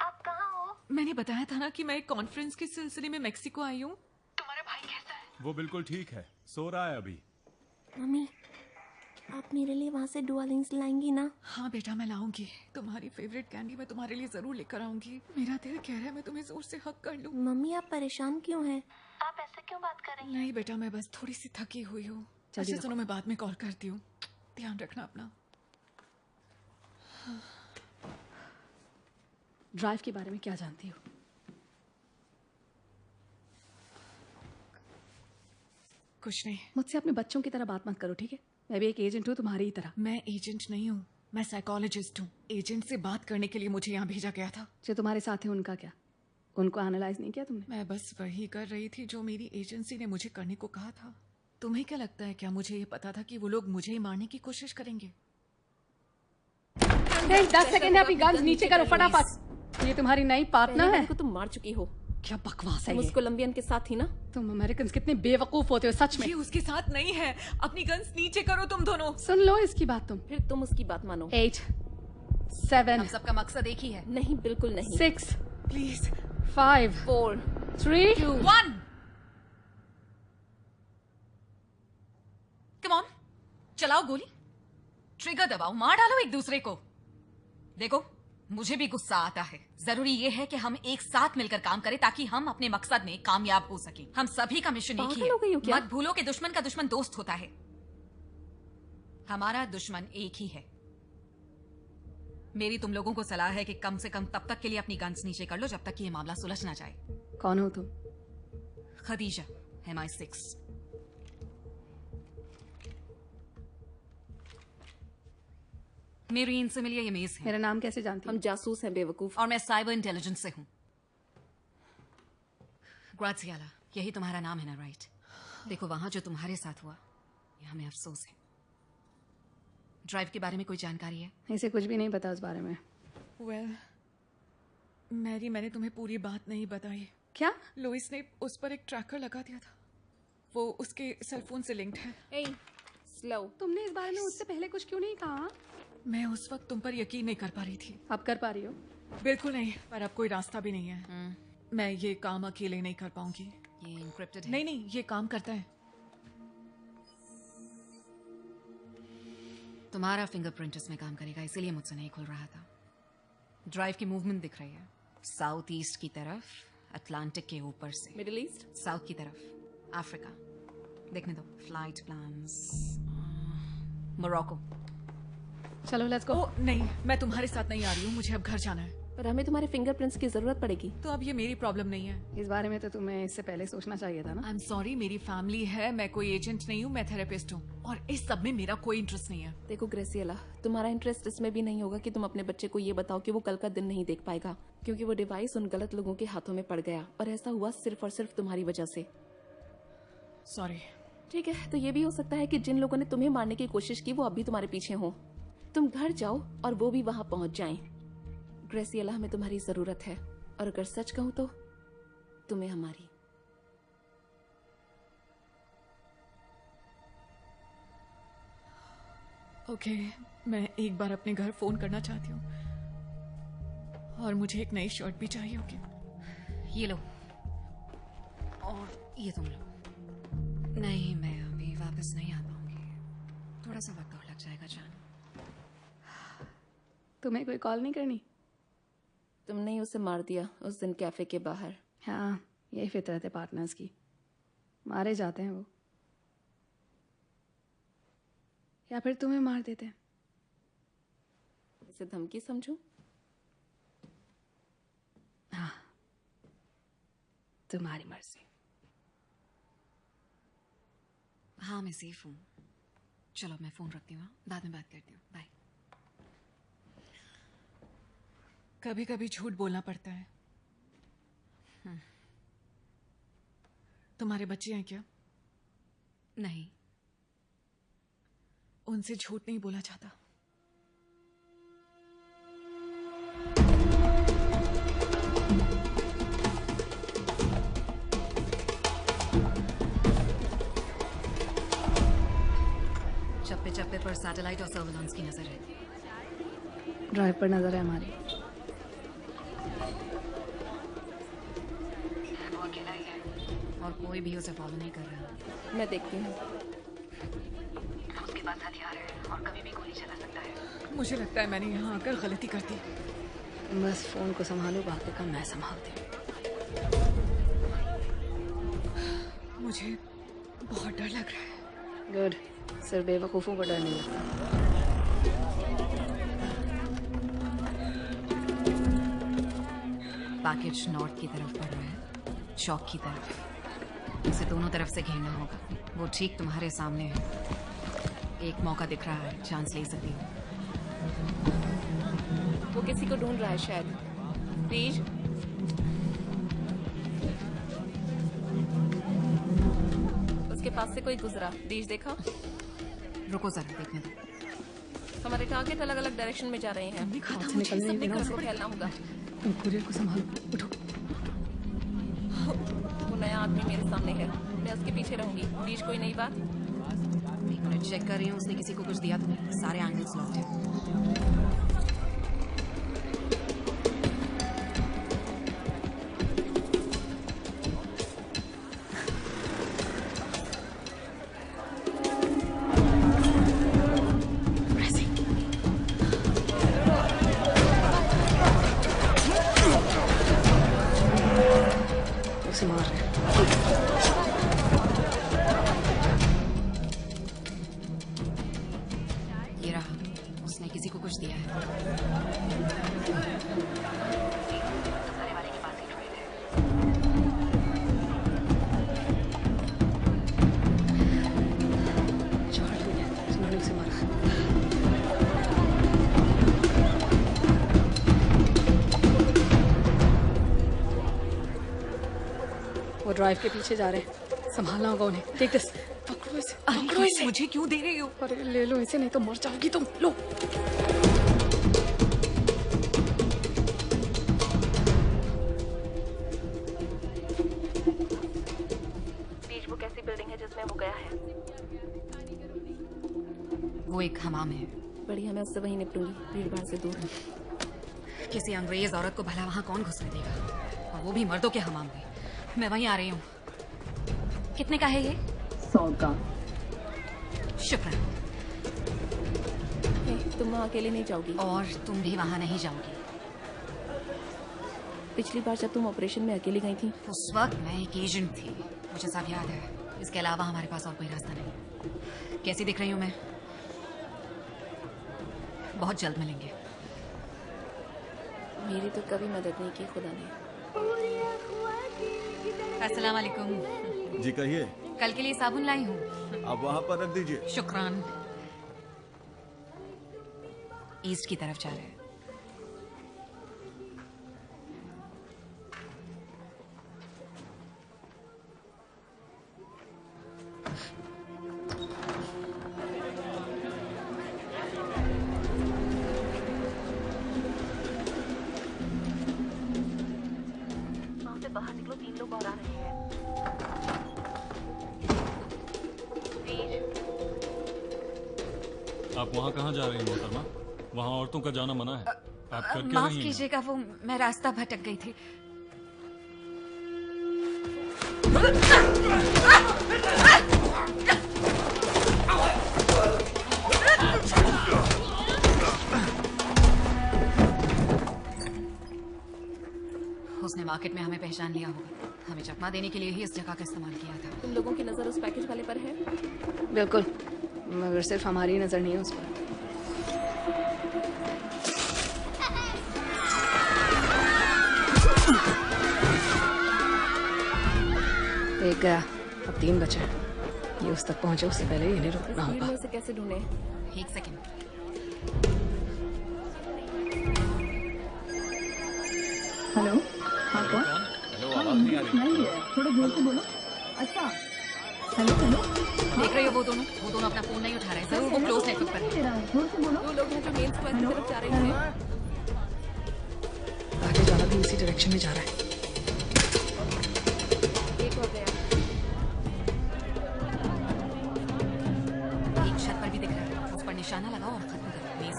आप कहाँ हो? मैंने बताया था ना कि मैं एक कॉन्फ्रेंस के सिलसिले में मेक्सिको आई हूँ। तुम्हारा भाई कैसा है? वो बिल्कुल ठीक है, सो रहा है अभी। मम्मी, आप मेरे लिए वहाँ से डुआलिंग्स लाएंगी ना? हाँ बेटा, मैं लाऊंगी। तुम्हारी फेवरेट कैंडी मैं तुम्हारे लिए जरूर लेकर आऊंगी। मेरा दिल कह रहा है मैं तुम्हें जोर से हक कर लूं। मम्मी, आप परेशान क्यों हैं? आप ऐसे क्यों बात कर रही हैं? नहीं बेटा, मैं बस थोड़ी सी थकी हुई हूँ। अच्छा सुनो, मैं बाद में कॉल करती हूँ। ध्यान रखना अपना। ड्राइव के बारे में क्या जानती हो? कुछ नहीं। मुझसे अपने बच्चों की तरह बात मत करो, ठीक है? मैं भी एक एजेंट हूँ तुम्हारी ही तरह। मैं एजेंट नहीं हूँ, मैं साइकोलॉजिस्ट हूँ। एजेंट से बात करने के लिए मुझे यहाँ भेजा गया था। जो तुम्हारे साथ है उनका क्या? उनको एनालाइज नहीं किया तुमने? मैं बस वही कर रही थी जो मेरी एजेंसी ने मुझे करने को कहा था। तुम्हें क्या लगता है, क्या मुझे ये पता था कि वो लोग मुझे ही मारने की कोशिश करेंगे? 10 सेकंड है, अपनी गन्स नीचे करो फटाफट। ये तुम्हारी नई पार्टनर है? तुम मार चुकी हो। क्या बकवास है तुम ये? उस कोलंबियन के साथ थी ना? तुम अमेरिकन्स कितने बेवकूफ होते हो सच में। ये उसके साथ नहीं है। अपनी गन्स नीचे करो तुम दोनों। सुन लो इसकी बात तुम। फिर तुम उसकी बात मानो। 8 7 हम सबका मकसद एक ही है। नहीं, बिल्कुल नहीं। 6 प्लीज 5 4 3 2 1 कम ऑन, चलाओ गोली, ट्रिगर दबाओ, मार डालो एक दूसरे को। देखो, मुझे भी गुस्सा आता है। जरूरी ये है कि हम एक साथ मिलकर काम करें ताकि हम अपने मकसद में कामयाब हो सकें। हम सभी का मिशन एक ही पागल हो गई हो है। क्या? मत भूलो कि दुश्मन का दुश्मन दोस्त होता है। हमारा दुश्मन एक ही है। मेरी तुम लोगों को सलाह है कि कम से कम तब तक के लिए अपनी गन्स नीचे कर लो जब तक कि ये मामला सुलझ ना जाए। कौन हो तुम? खदीजा, MI6। मेरी इनसे मिलिए, ये मेज है। मेरा नाम कैसे जानती? हम जासूस हैं बेवकूफ। और मैं साइबर इंटेलिजेंस से हूं। ग्राजियाला, यही तुम्हारा नाम है ना? राइट। देखो, वहां जो तुम्हारे साथ हुआ, ये हमें अफसोस है। ड्राइव के बारे में कोई जानकारी है? इसे कुछ भी नहीं पता उस बारे में। वेल, मैरी, मैंने तुम्हें पूरी बात नहीं बताई। क्या? लुइस ने उस पर एक ट्रैकर लगा दिया था। वो उसके सेलफोन से लिंक्ड है। स्लो। तुमने इस बारे में उससे पहले कुछ क्यों नहीं कहा? मैं उस वक्त तुम पर यकीन नहीं कर पा रही थी। अब कर पा रही हो? बिल्कुल नहीं, पर अब कोई रास्ता भी नहीं है। मैं ये काम अकेले नहीं कर पाऊंगी। ये इनक्रिप्टेड है। नहीं नहीं, ये काम करता है। तुम्हारा फिंगरप्रिंट इसमें काम करेगा, इसीलिए मुझसे नहीं खुल रहा था। ड्राइव की मूवमेंट दिख रही है। साउथ ईस्ट की तरफ, अटलांटिक के ऊपर से। Middle east? साउथ की तरफ, अफ्रीका। देखने दो। Flight plans, Morocco. चलो लेट्स गो। नहीं, मैं तुम्हारे साथ नहीं आ रही हूँ, मुझे अब घर जाना है। पर हमें तुम्हारे फिंगरप्रिंट्स की जरूरत पड़ेगी। तो अब ये मेरी प्रॉब्लम नहीं है। इस बारे में तो तुम्हें इससे पहले सोचना चाहिए था ना। आई एम सॉरी, मेरी फैमिली है, मैं कोई एजेंट नहीं हूँ, मैं थेरेपिस्ट हूँ, और इस सब में मेरा कोई इंटरेस्ट नहीं है। देखो ग्रेसियला, तुम्हारा इंटरेस्ट इसमें भी नहीं होगा कि तुम अपने बच्चे को ये बताओ कि वो कल का दिन नहीं देख पाएगा, क्योंकि वो डिवाइस उन गलत लोगों के हाथों में पड़ गया, और ऐसा हुआ सिर्फ और सिर्फ तुम्हारी वजह से। सॉरी। ठीक है, तो ये भी हो सकता है कि जिन लोगों ने तुम्हें मारने की कोशिश की वो अभी तुम्हारे पीछे हो। तुम घर जाओ और वो भी वहां पहुंच जाएं। ग्रेसियला, हमें तुम्हारी जरूरत है, और अगर सच कहूं तो तुम्हें हमारी। ओके, मैं एक बार अपने घर फोन करना चाहती हूँ, और मुझे एक नई शर्ट भी चाहिए होगी। ये लो, और ये तुम लो। नहीं, मैं अभी वापस नहीं आ पाऊंगी, थोड़ा सा वक्त और लग जाएगा जान। तुम्हें कोई कॉल नहीं करनी? तुमने ही उसे मार दिया उस दिन कैफे के बाहर। हाँ, यही फितरत है पार्टनर्स की। मारे जाते हैं वो, या फिर तुम्हें मार देते हैं। इसे धमकी समझूं? हाँ, तुम्हारी मर्जी। हाँ मैं सेफ हूँ। चलो मैं फोन रखती हूँ, बाद में बात करती हूँ। बाय। कभी कभी झूठ बोलना पड़ता है। तुम्हारे बच्चे हैं क्या? नहीं, उनसे झूठ नहीं बोला जाता। चप्पे चप्पे पर सैटेलाइट और सर्विलांस की नजर है। ड्राइव पर नजर है हमारी। वो अकेला ही है और कोई भी उसे फॉलो नहीं कर रहा। मैं देखती हूँ। उसके पास हथियार है और कभी भी गोली चला सकता है। मुझे लगता है मैंने यहाँ आकर गलती कर दी। बस फोन को संभालो, बाकी का मैं संभालती हूँ। मुझे बहुत डर लग रहा है। गुड, सिर्फ बेवकूफों को डर नहीं लगता। पैकेज नॉर्थ की तरफ बढ़ रहा है, चौक की तरफ। उसे दोनों तरफ से घेरना होगा। वो ठीक तुम्हारे सामने है। एक मौका दिख रहा है, चांस ले सकती हो। वो किसी को ढूंढ रहा है शायद। प्लीज उसके पास से कोई गुजरा। प्लीज देखा? रुको जरा देखने दो। हमारे टारगेट अलग अलग डायरेक्शन में जा रहे हैं। निकलने नहीं देना। सबको फैलना होगा। तुम कुरियर को संभालो, उठो। वो नया आदमी मेरे सामने है, मैं उसके पीछे रहूंगी। प्लीज कोई नई बात? एक मिनट चेक कर रही हूँ, उसने किसी को कुछ दिया तो नहीं। सारे एंगल्स लॉक्ड हैं। उसे मार रहे हैं। ये रहा, उसने किसी को कुछ दिया है। सारे वाले के पास ही ट्रेन है। चार लोग हैं, उन्होंने उसे मारा। वो ड्राइव के पीछे जा रहे हैं, संभालना होगा उन्हें। टेक दिस, पकड़ो इसे, पकड़ो इसे। मुझे क्यों दे रही हो? अरे ले लो इसे, नहीं तो मर जाओगी तुम। लो। प्लीज वो कैसी बिल्डिंग है जिसमें वो गया है? वो एक हमाम है। बढ़िया, मैं उससे वहीं निपटूंगी, भीड़ भाड़ से दूर। किसी अंग्रेज औरत को भला वहाँ कौन घुसने देगा, और वो भी मर्दों के हमाम में। मैं वहीं आ रही हूँ। कितने का है ये? 100 का। शुक्र। तुम वहाँ अकेले नहीं जाओगी। और तुम भी वहाँ नहीं जाओगी। पिछली बार जब तुम ऑपरेशन में अकेली गई थी, उस वक्त मैं एक एजेंट थी, मुझे सब याद है। इसके अलावा हमारे पास और कोई रास्ता नहीं। कैसी दिख रही हूँ मैं? बहुत जल्द मिलेंगे। मेरी तो कभी मदद नहीं की खुदा ने। अस्सलाम वालेकुम। जी कहिए। कल के लिए साबुन लाई हूँ। आप वहाँ पर रख दीजिए। शुक्रान। ईस्ट की तरफ जा रहे हैं। वहाँ से बाहर निकलो, 3 लोग और आ रहे हैं। आप वहाँ कहाँ जा रही हैं मोहतरमा? वहाँ औरतों का जाना मना है। आप कर क्या माफ रही हैं? कीजिएगा, वो मैं रास्ता भटक गई थी। उसने मार्केट में हमें पहचान लिया होगा। हमें चकमा देने के लिए ही इस जगह का इस्तेमाल किया था। तुम लोगों की नजर उस पैकेज वाले पर है? बिल्कुल, मगर सिर्फ हमारी नजर नहीं है उस पर। एक गया, अब 3 बचे हैं। ये उस तक पहुंचे उससे पहले इन्हें रुकना भीड़ होगा। में से कैसे ढूंढे? एक सेकंड। हेलो, हाँ कौन? हेलो, आवाज नहीं आ रही। नहीं है, थोड़ा जोर से बोलो। अच्छा, हेलो हेलो। देख रहे हो वो दोनों अपना फोन नहीं उठा रहे हैं। जरूर वो क्लोज नेटवर्क पर है। जोर से बोलो। 2 लोग हैं जो मेन स्क्वायर की तरफ जा रहे हैं। आगे जाना भी इसी डायरेक्शन में जा रहा है। एक हो गया। एक छत पर भी दिख रहा है, उस पर निशाना लगाओ और खत्म करो प्लीज।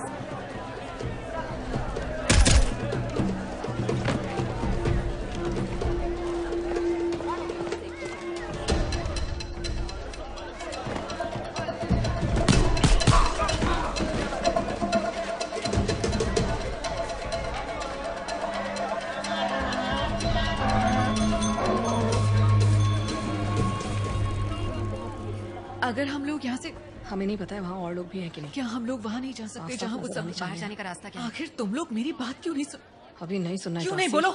अगर हम लोग यहाँ से, हमें नहीं पता है वहाँ और लोग भी हैं कि नहीं। क्या हम लोग वहाँ नहीं जा सकते आसपास जहाँ वो नजर सब आने बाहर चाहिए। जाने का रास्ता क्या है? आखिर तुम लोग मेरी बात क्यों नहीं सुन? अभी नहीं सुनना है क्यों तो नहीं आसिफ। बोलो?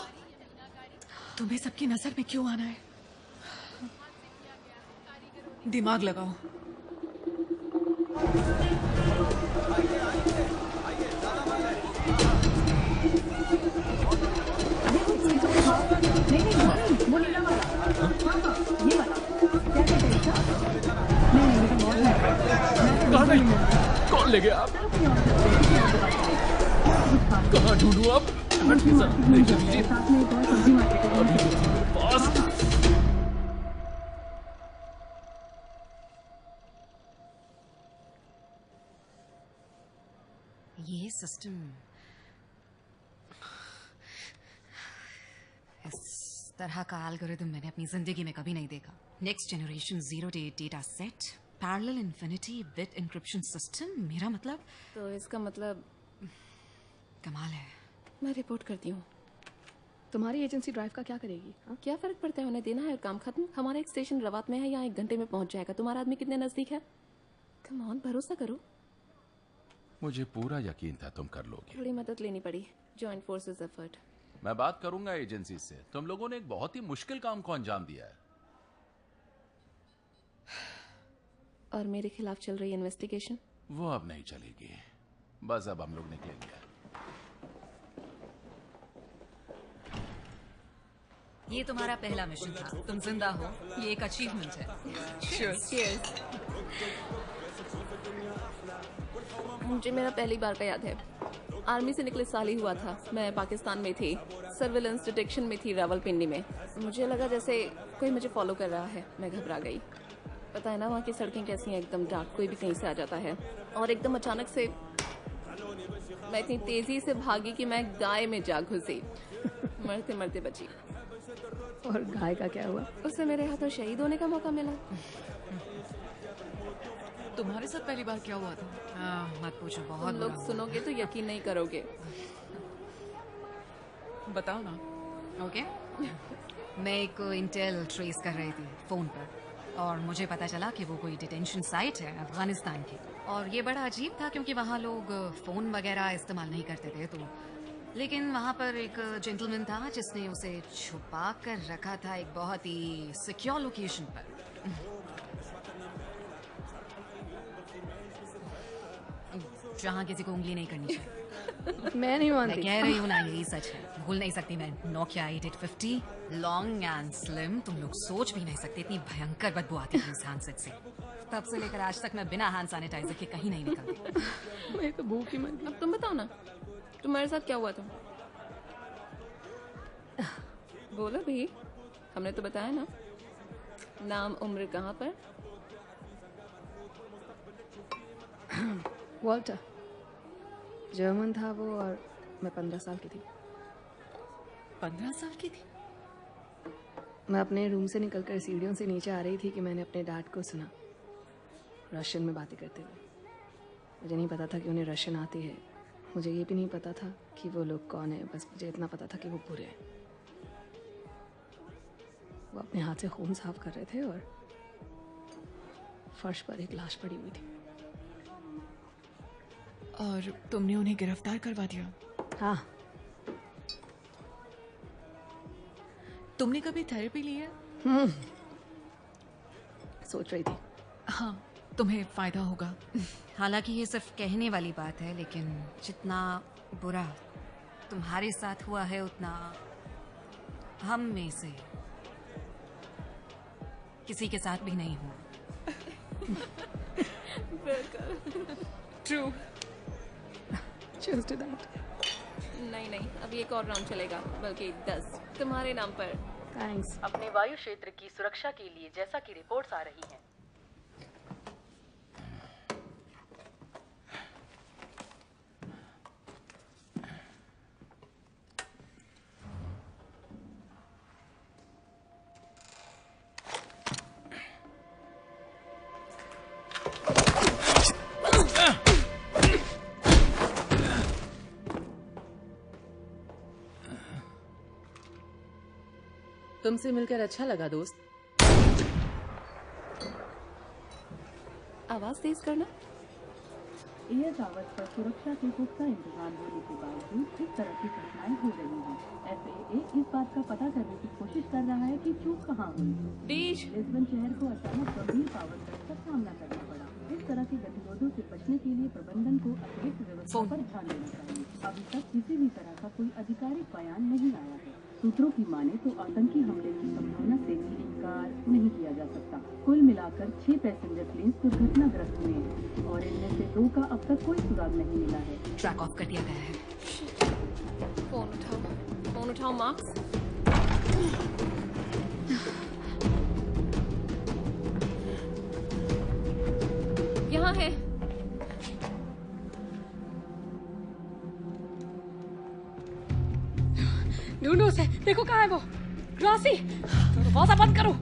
तुम्हें सबकी नजर में क्यों आना है? दिमाग लगाओ। नहीं, वो नीला वाला। हाँ, ये वाला। क्या कहते हैं इसका? नहीं, ये तो बहुत है। कहाँ गई? कौन ले गया आप? कहाँ ढूंढूं अब? साथ में एक और सब्जी मार्केट है। अभी तो मेरे पास। ये सिस्टम इस तरह का एल्गोरिथम मैंने अपनी जिंदगी में कभी नहीं देखा। Next generation 0 day data set, parallel infinity bit encryption system. मेरा मतलब, तो इसका मतलब कमाल है। मैं रिपोर्ट करती हूँ। तुम्हारी एजेंसी ड्राइव का क्या करेगी? हाँ? क्या फर्क पड़ता है, उन्हें देना है और काम खत्म। हमारा एक स्टेशन रवात में है, यहाँ 1 घंटे में पहुंच जाएगा। तुम्हारा आदमी कितने नजदीक है? कम ऑन, भरोसा करो। मुझे पूरा यकीन था तुम कर लोगे। थोड़ी मदद लेनी पड़ी, जॉइंट फोर्सेस एफर्ट। मैं बात करूंगा एजेंसी से। तुम लोगों ने एक बहुत ही मुश्किल काम को अंजाम दिया है। और मेरे खिलाफ चल रही इन्वेस्टिगेशन? वो अब नहीं चलेगी। बस अब हम लोग निकलेंगे। ये तुम्हारा पहला मिशन था, तुम जिंदा हो, ये एक अचीवमेंट है। Cheers. मुझे मेरा पहली बार का याद है। आर्मी से निकले साल ही हुआ था। मैं पाकिस्तान में थी, सर्विलेंस डिटेक्शन में थी रावलपिंडी में। मुझे लगा जैसे कोई मुझे फॉलो कर रहा है। मैं घबरा गई। पता है ना वहाँ की सड़कें कैसी हैं, एकदम डार्क, कोई भी कहीं से आ जाता है। और एकदम अचानक से मैं इतनी तेजी से भागी कि मैं गाय में जा घुसी। मरते मरते बची। और गाय का क्या हुआ? उससे मेरे हाथों शहीद होने का मौका मिला। तुम्हारे साथ पहली बार क्या हुआ था? मत पूछो, बहुत तुम लोग बुरा सुनोगे तो यकीन नहीं करोगे। हुआ। बताओ ना। ओके। मैं एक इंटेल ट्रेस कर रही थी फोन पर, और मुझे पता चला कि वो कोई डिटेंशन साइट है अफगानिस्तान की। और ये बड़ा अजीब था क्योंकि वहाँ लोग फोन वगैरह इस्तेमाल नहीं करते थे। तो लेकिन वहाँ पर एक जेंटलमैन था जिसने उसे छुपा कर रखा था एक बहुत ही सिक्योर लोकेशन पर। जहाँ किसी को उंगली नहीं करनी चाहिए। मैं नहीं मानती। मैं कह रही हूँ ना, यही सच है। भूल नहीं सकती मैं। Nokia 850, long and slim. तुम लोग सोच भी नहीं सकते इतनी भयंकर बदबू आती थी इस हैंडसेट से। तब से लेकर आज तक मैं बिना हैंड सैनिटाइजर के कहीं नहीं निकलती। मैं तो भूख ही मर गई। अब तुम बताओ ना, तुम्हारे साथ क्या हुआ था? बोलो भी, हमने तो बताया ना। नाम, उम्र, कहाँ पर? वॉल्टर। जर्मन था वो, और मैं 15 साल की थी। 15 साल की थी? मैं अपने रूम से निकलकर सीढ़ियों से नीचे आ रही थी कि मैंने अपने डैड को सुना रशियन में बातें करते हुए। मुझे नहीं पता था कि उन्हें रशियन आती है। मुझे ये भी नहीं पता था कि वो लोग कौन है। बस मुझे इतना पता था कि वो बुरे हैं। वो अपने हाथ से खून साफ कर रहे थे और फर्श पर एक लाश पड़ी हुई थी। और तुमने उन्हें गिरफ्तार करवा दिया? हाँ। तुमने कभी थेरेपी ली है? सोच रही थी। हाँ, तुम्हें फायदा होगा। हालांकि ये सिर्फ कहने वाली बात है, लेकिन जितना बुरा तुम्हारे साथ हुआ है उतना हम में से किसी के साथ भी नहीं हुआ। ट्रू। Cheers to that. नहीं, अभी एक और राउंड चलेगा, बल्कि 10 तुम्हारे नाम पर। थैंक्स। अपने वायु क्षेत्र की सुरक्षा के लिए जैसा कि रिपोर्ट्स आ रही हैं, तुमसे मिलकर अच्छा लगा दोस्त। आवाज तेज करना। एयर टावर्स पर सुरक्षा के पुख्ता इंतजाम होने के बावजूद इस तरह की घटनाएं हो रही हैं। FAA इस बात का पता करने की कोशिश कर रहा है कि चूक कहाँ हुई। लिस्बन शहर को अचानक गंभीर पावर कट का सामना करना पड़ा। इस तरह के गतिरोधों से बचने के लिए प्रबंधन को अतिरिक्त व्यवस्था पर ध्यान देना चाहिए। अभी तक किसी भी तरह का कोई आधिकारिक बयान नहीं आया है। सूत्रों की माने तो आतंकी हमले की संभावना से भी इनकार नहीं किया जा सकता। कुल मिलाकर 6 पैसेंजर प्लेन दुर्घटनाग्रस्त हुए हैं और इनमें से 2 का अब तक कोई सुराग नहीं मिला है। ट्रैक ऑफ कर दिया गया है। फोन उठाओ मार्क्स। यहाँ है। ढूंढो उसे, देखो कहाँ है वो। ग्रासी, दरवाजा बंद करो।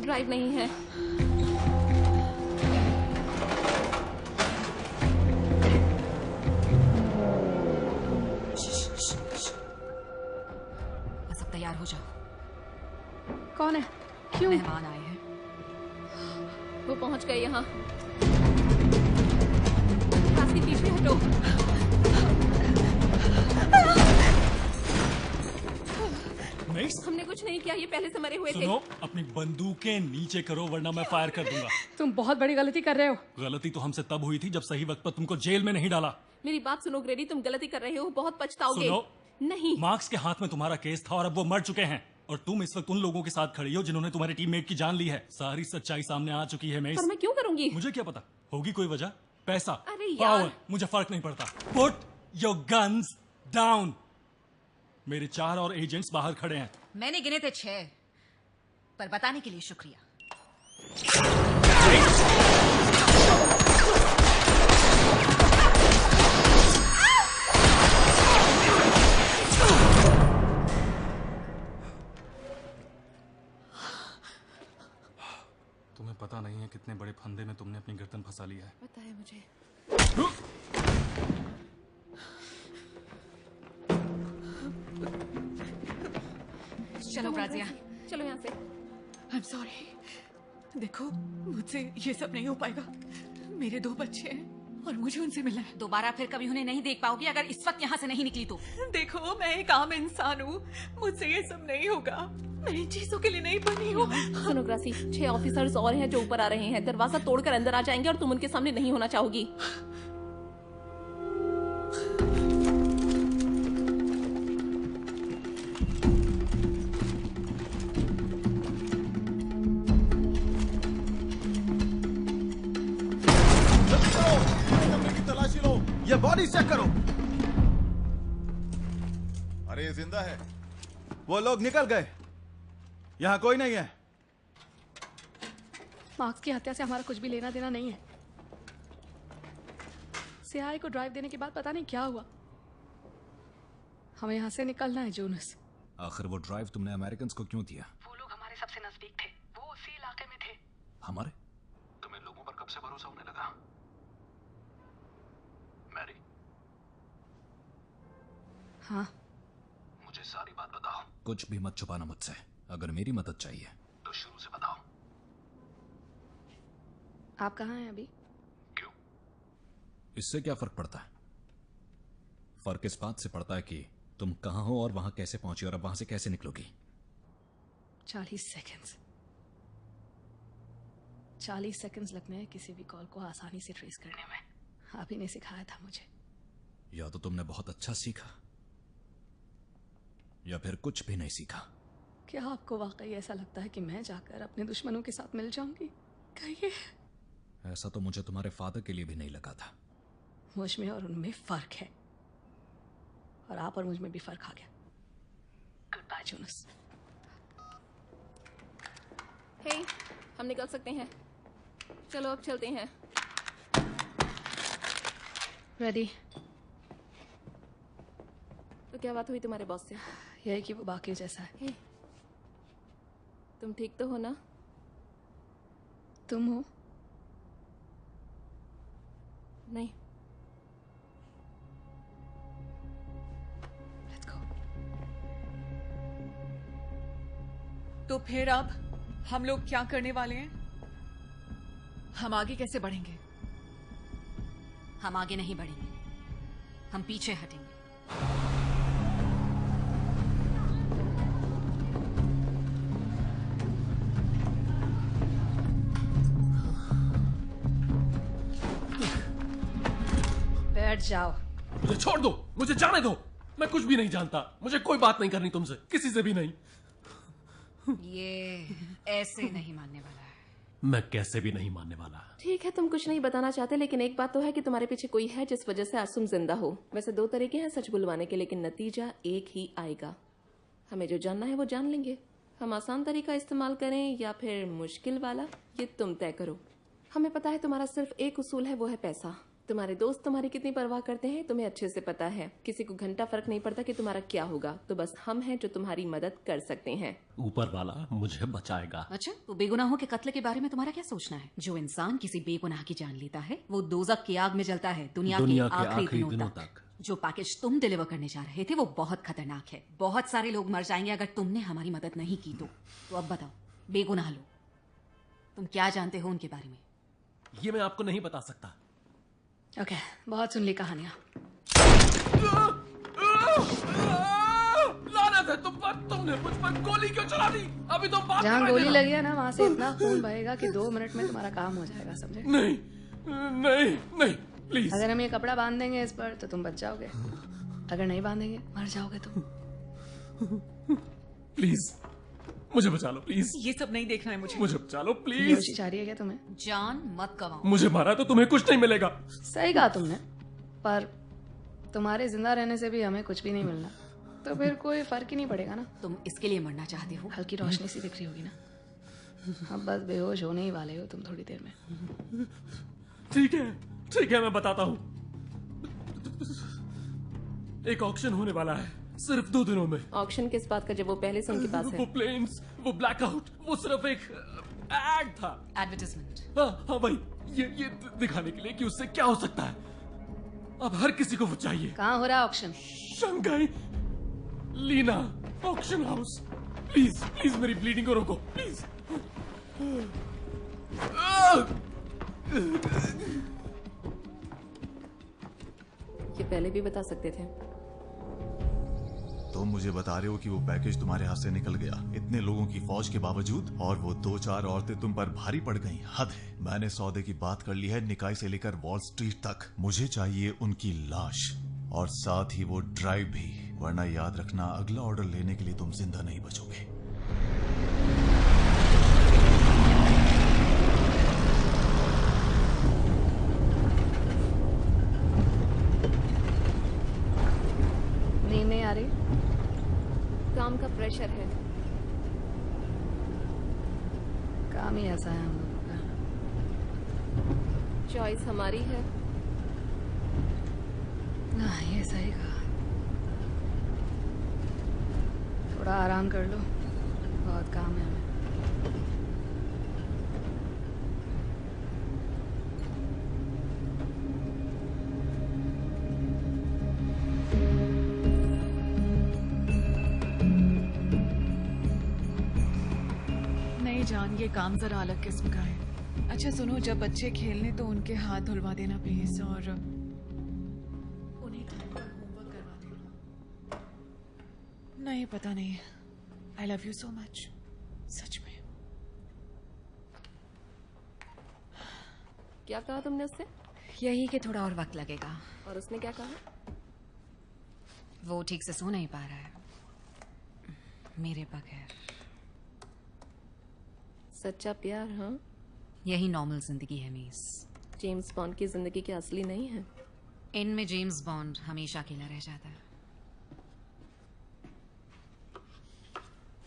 ड्राइव नहीं है। बस अब तैयार हो जाओ। कौन है? क्यों? मेहमान आए हैं। वो पहुंच गए यहाँ। रास्ते पीछे हटो। हमने कुछ नहीं किया, ये पहले से मरे हुए थे। सुनो, अपनी बंदूकें नीचे करो वरना मैं फायर कर दूंगा। तुम बहुत बड़ी गलती कर रहे हो। गलती तो हमसे तब हुई थी जब सही वक्त पर तुमको जेल में नहीं डाला। मेरी बात सुनो ग्रेडी, तुम गलती कर रहे हो, बहुत पछताओगे। सुनो, नहीं। मार्क्स के हाथ में तुम्हारा केस था और अब वो मर चुके हैं और तुम इस वक्त उन लोगों के साथ खड़ी हो जिन्होंने तुम्हारे टीममेट की जान ली है। सारी सच्चाई सामने आ चुकी है। पर मैं क्यों करूंगी? मुझे क्या पता, होगी कोई वजह। पैसा, अरे यार। पावर, मुझे फर्क नहीं पड़ता। Put your guns down. मेरे 4 और एजेंट्स बाहर खड़े हैं। मैंने गिने थे 6, पर बताने के लिए शुक्रिया। तुम्हें पता नहीं है कितने बड़े फंदे में तुमने अपनी गर्दन फंसा लिया है। पता है मुझे। चलो ग्राजिया, चलो यहाँ से। I'm sorry। देखो, मुझसे ये सब नहीं हो पाएगा। मेरे 2 बच्चे हैं और मुझे उनसे मिलना है। दोबारा फिर कभी उन्हें नहीं देख पाओगी अगर इस वक्त यहाँ से नहीं निकली तो। देखो, मैं एक आम इंसान हूँ, मुझसे ये सब नहीं होगा। मैं इन चीजों के लिए नहीं बनी हूँ। सुनो ग्रासी, 6 ऑफिसर्स और हैं जो ऊपर आ रहे हैं। दरवाजा तोड़कर अंदर आ जाएंगे और तुम उनके सामने नहीं होना चाहोगी। तलाशी लो, ये बॉडी चेक करो। अरे ये जिंदा है। वो लोग निकल गए, यहाँ कोई नहीं है। मार्क्स की हत्या से हमारा कुछ भी लेना देना नहीं है। सियाही को ड्राइव देने के बाद पता नहीं क्या हुआ। हमें यहाँ से निकलना है जोनस। आखिर वो ड्राइव तुमने अमेरिकन्स को क्यों दिया? वो लोग हमारे सबसे नजदीक थे, वो उसी इलाके में थे। हमारे? तुम्हें लोगों पर कब से भरोसा होने लगा? मैरी, हाँ, मुझे सारी बात बताओ। कुछ भी मत छुपाना मुझसे। अगर मेरी मदद चाहिए तो शुरू से बताओ। आप कहाँ हैं अभी? इससे क्या फर्क पड़ता है? फर्क इस बात से पड़ता है कि तुम कहां हो और वहां कैसे पहुंची और अब वहां से कैसे निकलोगी। 40 सेकंड्स। 40 सेकंड्स लगने हैं किसी भी कॉल को आसानी से ट्रेस करने में। आप ही ने सिखाया था मुझे। या तो तुमने बहुत अच्छा सीखा या फिर कुछ भी नहीं सीखा। क्या आपको वाकई ऐसा लगता है कि मैं जाकर अपने दुश्मनों के साथ मिल जाऊंगी? कहिए। ऐसा तो मुझे तुम्हारे फादर के लिए भी नहीं लगा था। मुझ में और उनमें फर्क है, और आप और मुझ में भी फर्क आ गया। Good bye Jonas. हे, हम निकल सकते हैं। चलो अब चलते हैं। रेडी? तो क्या बात हुई तुम्हारे बॉस से? यही कि वो बाकी जैसा है। हे, तुम ठीक तो हो ना? तुम हो? नहीं। Let's go. तो फिर अब हम लोग क्या करने वाले हैं? हम आगे कैसे बढ़ेंगे? हम आगे नहीं बढ़ेंगे, हम पीछे हटेंगे। बैठ जाओ। मुझे छोड़ दो, मुझे जाने दो। मैं कुछ भी नहीं जानता। मुझे कोई बात नहीं करनी तुमसे, किसी से भी नहीं। ये ऐसे नहीं मानने वाला है। मैं कैसे भी नहीं मानने वाला। ठीक है, तुम कुछ नहीं बताना चाहते, लेकिन एक बात तो है कि तुम्हारे पीछे कोई है जिस वजह से आज तुम जिंदा हो। वैसे 2 तरीके हैं सच बुलवाने के, लेकिन नतीजा एक ही आएगा। हमें जो जानना है वो जान लेंगे। हम आसान तरीका इस्तेमाल करें या फिर मुश्किल वाला, ये तुम तय करो। हमें पता है तुम्हारा सिर्फ एक उसूल है, वो है पैसा। तुम्हारे दोस्त तुम्हारी कितनी परवाह करते हैं तुम्हें अच्छे से पता है। किसी को घंटा फर्क नहीं पड़ता कि तुम्हारा क्या होगा। तो बस हम हैं जो तुम्हारी मदद कर सकते हैं। ऊपर वाला मुझे बचाएगा। अच्छा, तो बेगुनाहों के कत्ल के बारे में तुम्हारा क्या सोचना है? जो इंसान किसी बेगुनाह की जान लेता है वो दोज़ख की आग में जलता है दुनिया के आखिरी दिनों तक। जो पैकेज तुम डिलीवर करने जा रहे थे वो बहुत खतरनाक है। बहुत सारे लोग मर जाएंगे अगर तुमने हमारी मदद नहीं की तो अब बताओ, बेगुनाह लोग, तुम क्या जानते हो उनके बारे में? ये मैं आपको नहीं बता सकता। ओके, बहुत सुन ली कहानियां। लानत है तुम पर, तुमने मुझ पर गोली क्यों चला दी? अभी तो बात जहाँ गोली लगी है ना, वहाँ से इतना खून बहेगा कि 2 मिनट में तुम्हारा काम हो जाएगा, समझे? नहीं नहीं नहीं, प्लीज। अगर हम ये कपड़ा बांध देंगे इस पर तो तुम बच जाओगे, अगर नहीं बांधेंगे मर जाओगे तुम। प्लीज मुझे बचा लो, प्लीज। ये सब नहीं देखना है मुझे। मुझे बचा लो प्लीज। बेहोशी चाह रही है क्या तुम्हें? जान मत गवाओ। मुझे मारा तो तुम्हें कुछ नहीं मिलेगा। सही कहा तुमने, पर तुम्हारे जिंदा रहने से भी हमें कुछ भी नहीं मिलना, तो फिर कोई फर्क ही नहीं पड़ेगा ना। तुम इसके लिए मरना चाहते हो? हल्की रोशनी सी दिख रही होगी ना। अब बस बेहोश होने ही वाले हो तुम थोड़ी देर में। ठीक है, मैं बताता हूँ। एक ऑक्शन होने वाला है सिर्फ 2 दिनों में। ऑक्शन किस बात का, जब वो पहले से उनके पास है? वो प्लेन्स, वो ब्लैकआउट, वो सिर्फ एक एड था। एडवर्टाइजमेंट। हाँ भाई, ये दिखाने के लिए कि उससे क्या हो सकता है। अब हर किसी को वो चाहिए। कहाँ हो रहा है auction? Shanghai Lina auction house. Please please मेरी ब्लीडिंग को रोको प्लीज। ये पहले भी बता सकते थे। तुम मुझे बता रहे हो कि वो पैकेज तुम्हारे हाथ से निकल गया इतने लोगों की फौज के बावजूद, और वो 2-4 औरतें तुम पर भारी पड़ गईं। हद है। मैंने सौदे की बात कर ली है, निकाय से लेकर वॉल स्ट्रीट तक। मुझे चाहिए उनकी लाश, और साथ ही वो ड्राइव भी, वरना याद रखना अगला ऑर्डर लेने के लिए तुम जिंदा नहीं बचोगे। नींद नहीं आ रही? काम का प्रेशर है। काम ही ऐसा है हम लोगों का। चॉइस हमारी है। ना, ये सही कहा। थोड़ा आराम कर लो, बहुत काम है हमें। ये काम जरा अलग किस्म का है। अच्छा सुनो, जब बच्चे खेलने तो उनके हाथ धुलवा देना प्लीज, और उन्हें टाइम पर होमवर्क करवा देना। नहीं पता नहीं, I love you so much, सच में। क्या कहा तुमने उससे? यही कि थोड़ा और वक्त लगेगा। और उसने क्या कहा? वो ठीक से सो नहीं पा रहा है मेरे बगैर। सच्चा प्यार, हाँ? यही नॉर्मल जिंदगी है मीस। जेम्स बॉन्ड की जिंदगी क्या असली नहीं है? इनमें जेम्स बॉन्ड हमेशा अकेला रह जाता है।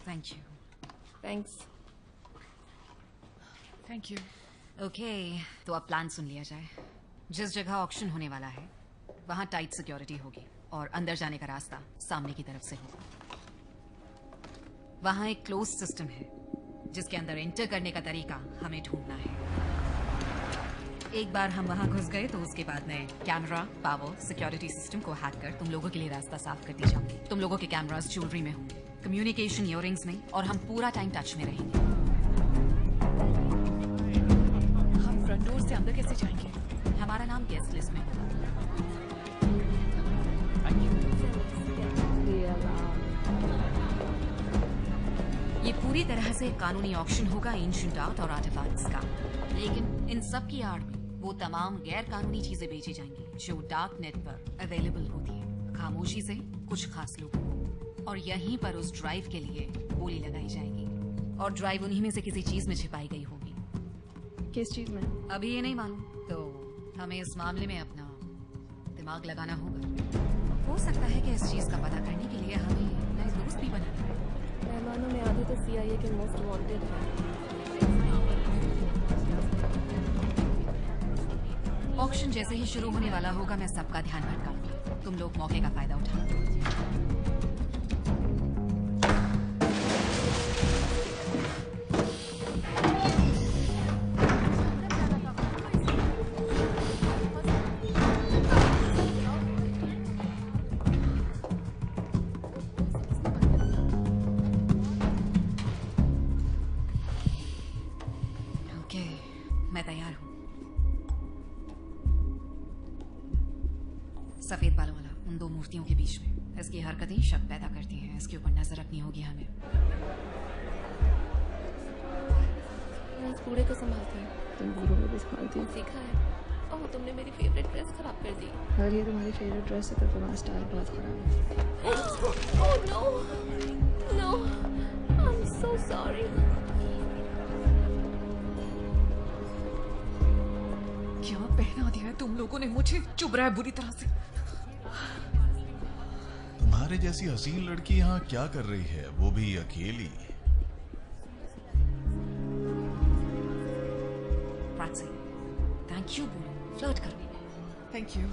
Thank you. Thanks. Thank you. Okay, तो अब प्लान सुन लिया जाए। जिस जगह ऑक्शन होने वाला है वहां टाइट सिक्योरिटी होगी और अंदर जाने का रास्ता सामने की तरफ से होगा। वहां एक क्लोज सिस्टम है जिसके अंदर एंटर करने का तरीका हमें ढूंढना है। एक बार हम वहां घुस गए तो उसके बाद मैं कैमरा, पावर, सिक्योरिटी सिस्टम को हैक कर तुम लोगों के लिए रास्ता साफ करती जाऊंगी। तुम लोगों के कैमरास ज्वेलरी में होंगे, कम्युनिकेशन ईयररिंग्स में, और हम पूरा टाइम टच में रहेंगे। हम फ्रंट डोर से अंदर कैसे जाएंगे? हमारा नाम गेस्ट लिस्ट में होगा। ये पूरी तरह से कानूनी ऑक्शन होगा एंशिएंट आर्ट और आर्टिफैक्ट्स का, लेकिन इन सब की आड़ में वो तमाम गैर कानूनी चीजें बेची जाएंगी जो डार्क नेट पर अवेलेबल होती है, खामोशी से कुछ खास लोगों को। और यहीं पर उस ड्राइव के लिए गोली लगाई जाएगी और ड्राइव उन्हीं में से किसी चीज में छिपाई गई होगी। किस चीज में? अभी ये नहीं मालूम, तो हमें इस मामले में अपना दिमाग लगाना होगा। हो सकता है कि इस चीज का पता करने के लिए हमें नए दोस्त भी बनाना है। मेहमानों में आधे तो CIA के मोस्ट वांटेड हैं। ऑक्शन जैसे ही शुरू होने वाला होगा मैं सबका ध्यान भटकाऊंगा। तुम लोग मौके का फायदा उठाओ। सफेद बालों वाला उन दो मूर्तियों के बीच में। इसकी हरकतें शक पैदा करती हैं। इसके ऊपर नजर रखनी होगी हमें। मैं इस बूढ़े को संभालती हूँ। तुम बूढ़ों को भी संभालती हो? सीखा है। ओह, तुमने मेरी फेवरेट ड्रेस खराब कर दी। अगर ये तुम्हारी फेवरेट ड्रेस है तो तुम्हारा स्टाइल बहुत खराब है। Oh no, no, I am so sorry. क्या पहना दिया है तुम लोगों ने मुझे? चुभ रहा है बुरी तरह से। तुम्हारे जैसी हसीन लड़की यहाँ क्या कर रही है, वो भी अकेली? थैंक यू बोलो, फ्लर्ट करो। Thank you.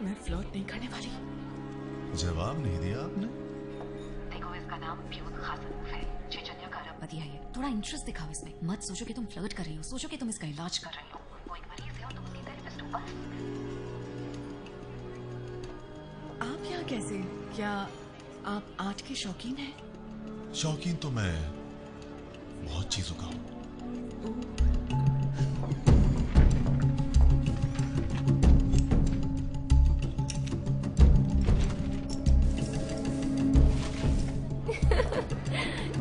मैं फ्लर्ट नहीं करने वाली। जवाब नहीं दिया आपने? देखो, इसका नाम प्यूत खासन है। चेचन्या का रब है। थोड़ा इंटरेस्ट दिखाओ इसमें। मत सोचो कि तुम फ्लर्ट कर रही हो, सोचो कि तुम इसका इलाज कर रही हो। वो एक मरीज है और तुम उसकी थेरेपिस्ट हो बस। आप यहाँ कैसे? क्या आप आर्ट के शौकीन हैं? शौकीन तो मैं बहुत चीजों का हूँ।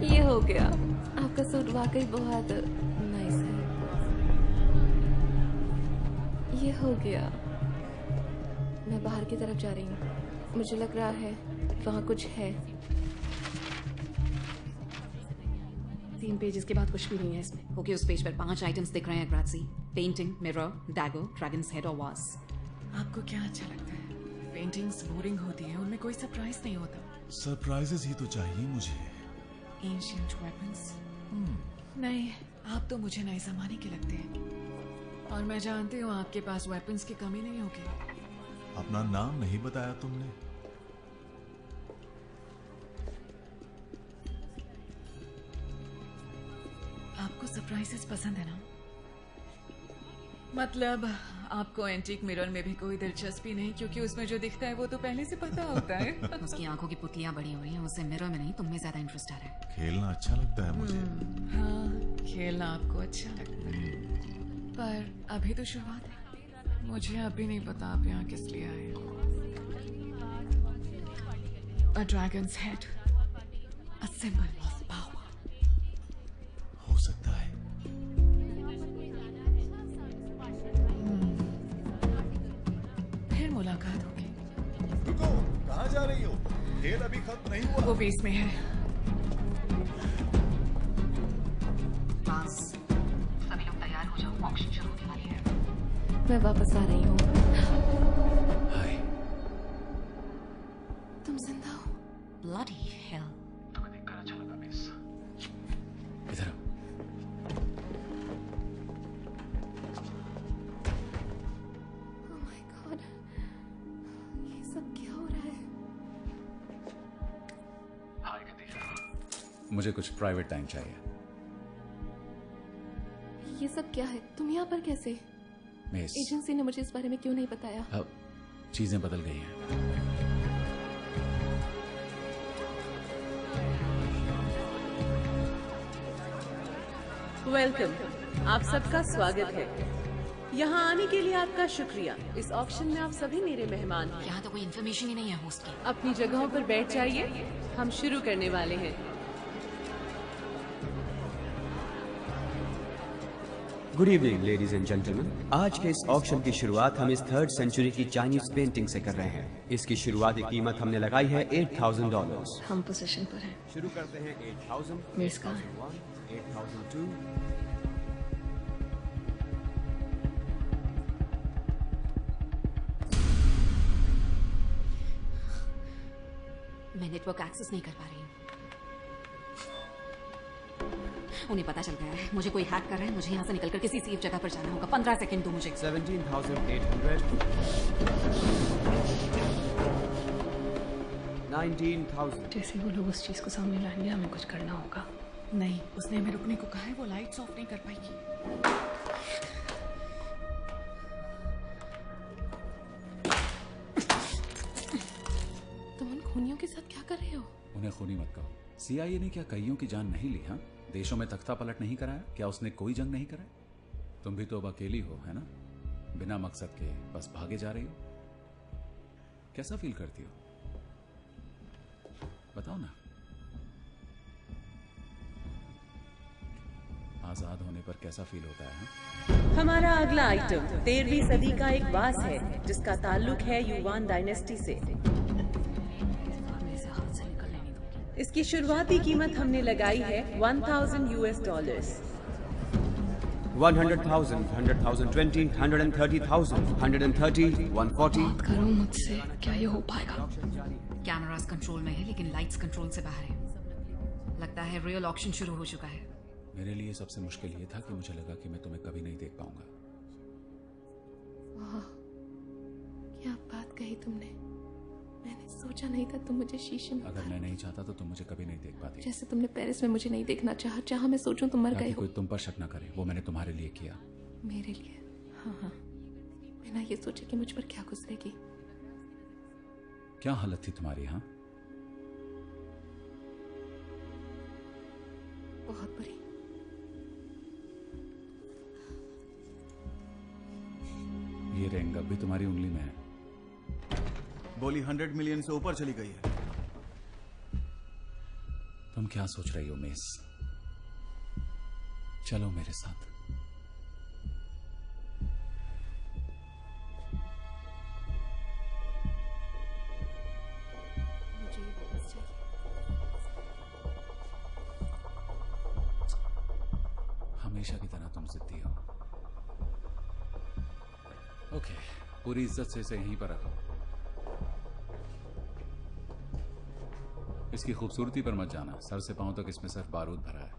ये हो गया। आपका सूट वाकई बहुत नाइस है। ये हो गया। मैं बाहर की तरफ जा रही हूँ। मुझे लग रहा है वहाँ कुछ है। 3 पेजेस के बाद कुछ भी नहीं है इसमें। ओके, उस पेज पर 5 आइटम्स दिख रहे हैं Grachi. Painting, mirror, dagger, dragon's head और वास। आपको क्या अच्छा लगता है? पेंटिंग्स बोरिंग होती है, उनमें कोई सरप्राइज नहीं होता। सरप्राइजेस ही तो चाहिए मुझे। Ancient weapons? नहीं, आप तो मुझे नए जमाने के लगते हैं। और मैं जानती हूँ आपके पास वेपन्स की कमी नहीं होगी। अपना नाम नहीं बताया तुमने। आपको सरप्राइजेस पसंद है ना? मतलब आपको एंटीक मिरर में भी कोई दिलचस्पी नहीं, क्योंकि उसमें जो दिखता है वो तो पहले से पता होता है। उसकी आंखों की पुतलियां बड़ी हो रही हैं, उसे मिरर में नहीं तुम में ज्यादा इंटरेस्ट आ रहा है। खेलना अच्छा लगता है मुझे। हाँ, खेलना आपको अच्छा लगता है, पर अभी तो शुरुआत है। मुझे अभी नहीं पता आप यहाँ किस लिए आए हैं। A dragon's head, a symbol of power. हो सकता है। फिर मुलाकात होगी। रुको, कहाँ जा रही हो? खेल अभी खत्म नहीं हुआ। वो बेस में है। बस सभी लोग तैयार हो जाओ, ऑक्शन शुरू होने वाली है। मैं वापस आ रही हूँ। हाय। तुम जिंदा हो? Bloody hell. तुम्हें देखकर अच्छा लगा मिस। इधर आओ। Oh my God, ये सब क्या हो रहा है? हाय खदीजा। मुझे कुछ प्राइवेट टाइम चाहिए। ये सब क्या है? तुम यहाँ पर कैसे? मिस, एजेंसी ने मुझे इस बारे में क्यों नहीं बताया? अब चीजें बदल गई हैं। वेलकम, आप सबका स्वागत है। यहाँ आने के लिए आपका शुक्रिया। इस ऑक्शन में आप सभी मेरे मेहमान हैं। यहाँ तो कोई इन्फॉर्मेशन ही नहीं है होस्ट की। अपनी जगहों पर बैठ जाइए, हम शुरू करने वाले हैं। Good evening ladies and gentleman. आज के इस ऑक्शन की शुरुआत हम इस 3rd सेंचुरी की चाइनीज पेंटिंग से कर रहे हैं। इसकी शुरुआती कीमत हमने लगाई है $8,000। हम पोजीशन पर हैं। शुरू करते हैं 8,000, मिस का 8,002। मैं नेटवर्क एक्सेस नहीं कर पा रही हूँ। उन्हें पता चल गया है, मुझे कोई हैक कर रहा है। मुझे यहाँ से निकलकर किसी सेफ जगह पर जाना होगा। 15 सेकंड दो मुझे। 17,800, 19,000। जैसे वो लोग उस चीज को सामने लाएंगे, हमें कुछ करना होगा। नहीं, उसने हमें रुकने को कहा है। वो लाइट्स ऑफ नहीं कर पाएगी। तुम उन खूनियों के साथ क्या कर रहे हो? उन्हें खूनी मत कहो। CIA ने क्या कईयों की जान नहीं ली? हाँ, देशों में तख्ता पलट नहीं कराया? क्या उसने कोई जंग नहीं कराई? तुम भी तो अब अकेली हो, है ना? बिना मकसद के बस भागे जा रही हो। कैसा फील करती हो? बताओ ना। आजाद होने पर कैसा फील होता है? हमारा अगला आइटम 13वीं सदी का एक वास है, जिसका ताल्लुक है युवान डायनेस्टी से। इसकी शुरुआती कीमत हमने लगाई है $1,000। 100,000, 100,000, 20, 130,000, 130, 140। बात करो मुझसे, क्या ये हो पाएगा? कैमरास कंट्रोल में है, लेकिन लाइट्स कंट्रोल से बाहर है। लगता है रियल ऑक्शन शुरू हो चुका है। मेरे लिए सबसे मुश्किल ये था कि मुझे लगा कि मैं तुम्हें कभी नहीं देख पाऊंगा। वाह, क्या बात कही तुमने। मैंने सोचा नहीं था तुम मुझे शीशे में। अगर मैं नहीं चाहता तो तुम मुझे कभी नहीं देख पाती। जैसे तुमने पेरिस में मुझे नहीं देखना चाहा। जहाँ मैं सोचूं तुम मर गए हो। कोई तुम पर शक ना करे, वो मैंने तुम्हारे लिए किया। मेरे लिए? हाँ हाँ, बिना ये सोचे कि मुझ पर क्या गुजरेगी। क्या हालत थी तुम्हारी? हाँ, बहुत बुरी। ये रिंग अब भी तुम्हारी उंगली में है। बोली 100 मिलियन से ऊपर चली गई है। तुम क्या सोच रही हो मिस? चलो मेरे साथ। मुझे ये वापस चाहिए। हमेशा की तरह तुम जिद्दी हो। ओके, पूरी इज्जत से इसे यहीं पर रखो। इसकी खूबसूरती पर मत जाना। सर से पांव तक इसमें सिर्फ बारूद भरा है।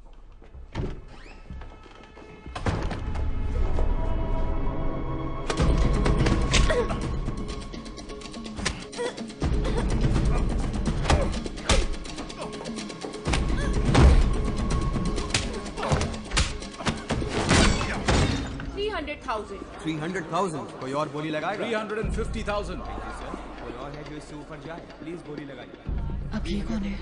$300,000। कोई और बोली लगाएगा? 350,000। कोई और है जो इससे ऊपर जाए? प्लीज बोली लगाइए। अब ये कौन है?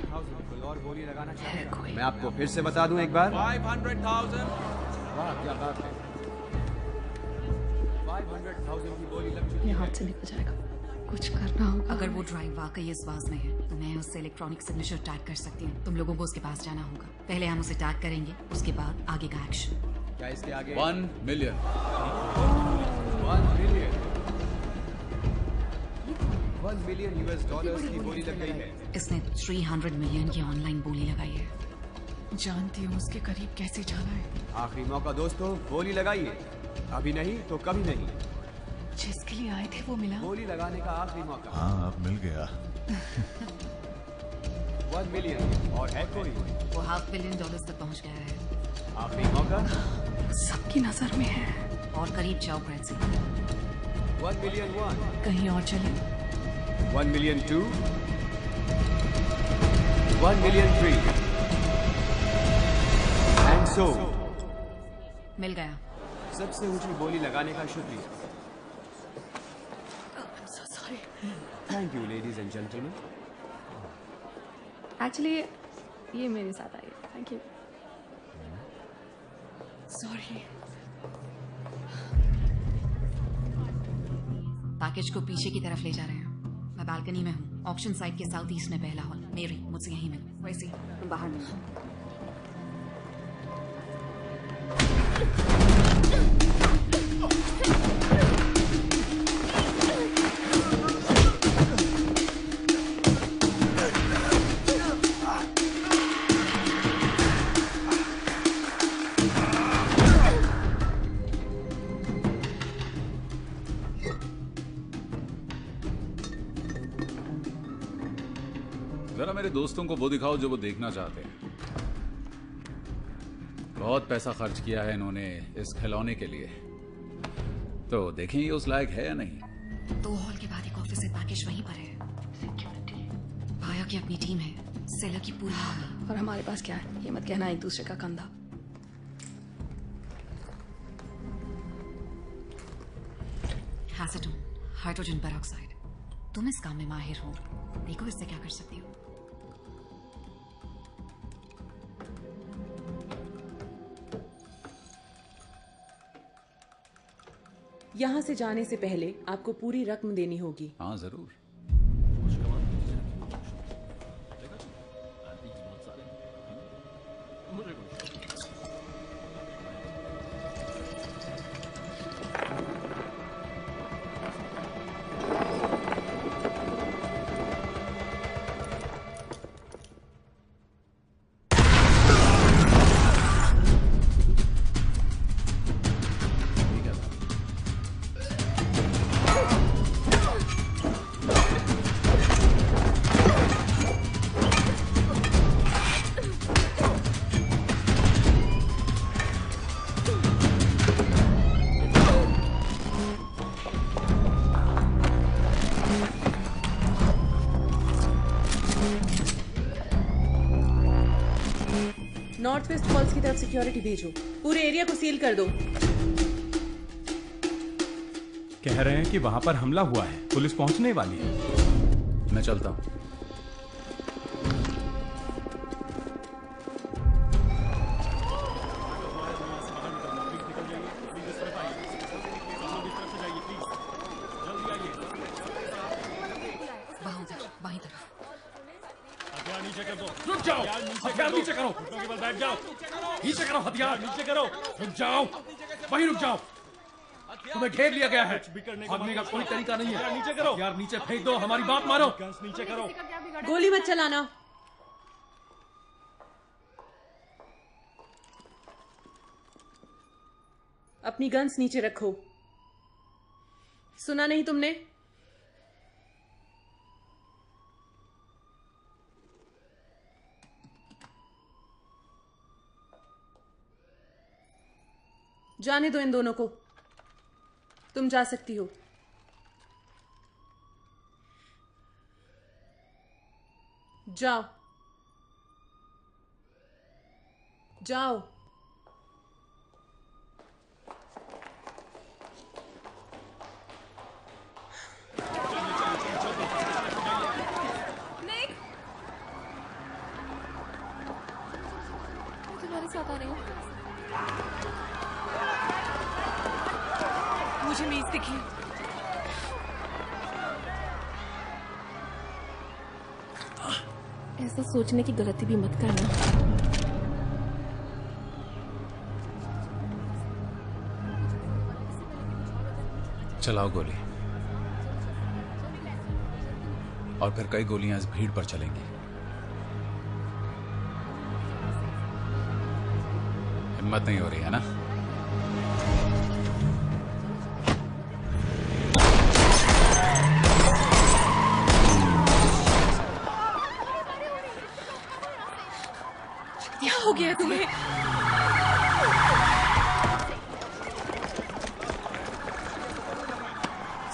कोई और गोली लगाना चाहे कोई? मैं आपको फिर से बता दूं एक बार। 500,000। वाह क्या बात है। 500,000 की गोली लग चुकी ये है। हाथ से निकल जाएगा, कुछ करना होगा। अगर वो ड्राइव वाकई इस वाज में है तो मैं उससे इलेक्ट्रॉनिक सिग्नेचर टैग कर सकती हूँ। तुम लोगों को उसके पास जाना होगा। पहले हम उसे टैग करेंगे, उसके बाद आगे का एक्शन। क्या इसके आगे? 1 million. 1 million. 1 million US dollars की गोली लग गई है। इसने 300 मिलियन की ऑनलाइन बोली लगाई है। जानती हूँ उसके करीब कैसे जाना है। आखिरी मौका दोस्तों, गोली लगाइए। अभी नहीं तो कभी नहीं। जिसके लिए आए थे वो मिला। गोली लगाने का आखिरी मौका। हाँ अब मिल गया। 1 मिलियन और है कोई? वो $500 million तक पहुँच गया है। आखिरी मौका। सबकी नजर में है। और करीब जाओ फ्रेंड्स। 1 मिलियन 1। कहीं और चले। 1 मिलियन 2। 1 मिलियन 3। एंड सो मिल गया। सबसे ऊंची बोली लगाने का शुक्रिया। Thank you ladies and gentleman. Actually ये मेरे साथ आई है। Thank you. सॉरी। पैकेज को पीछे की तरफ ले जा रहे हैं। मैं बालकनी में हूँ। ऑक्शन साइट के साउथ ईस्ट में पहला हॉल। मेरी मुझसे यहीं मिल। वैसे तुम बाहर मिल। जरा मेरे दोस्तों को वो दिखाओ जो वो देखना चाहते हैं। बहुत पैसा खर्च किया है इन्होंने इस खिलौने के लिए, तो देखें ये उस लायक है या नहीं। 2 हॉल के बाद एक ऑफिस है। पैकेज वहीं पर है। सिक्योरिटी भाया की अपनी टीम है। सेलर की पूरी आर्मी। और हमारे पास क्या है? ये मत कहना एक दूसरे का कंधा। Acetone, hydrogen peroxide. तुम इस काम में माहिर हो। देखो इससे क्या कर सकती हो। यहाँ से जाने से पहले आपको पूरी रकम देनी होगी। हाँ जरूर। नॉर्थ वेस्ट फॉल्स की तरफ सिक्योरिटी भेजो। पूरे एरिया को सील कर दो। कह रहे हैं कि वहां पर हमला हुआ है, पुलिस पहुंचने वाली है। मैं चलता हूँ। रुक जाओ, हथियार नीचे करो। बैठ जाओ, नीचे करो हथियार, नीचे करो। रुक जाओ, वहीं रुक जाओ। तुम्हें घेर लिया गया है। भागने का कोई तरीका नहीं है। नीचे करो, यार नीचे फेंक दो, हमारी बात मानो। नीचे करो। गोली मत चलाना। अपनी गन्स नीचे रखो। सुना नहीं तुमने? जाने दो इन दोनों को। तुम जा सकती हो। जाओ जाओ। देखिए। ऐसा सोचने की गलती भी मत करना। चलाओ गोली, और फिर कई गोलियां इस भीड़ पर चलेंगी। हिम्मत नहीं हो रही है ना? क्या हो गया तुम्हें?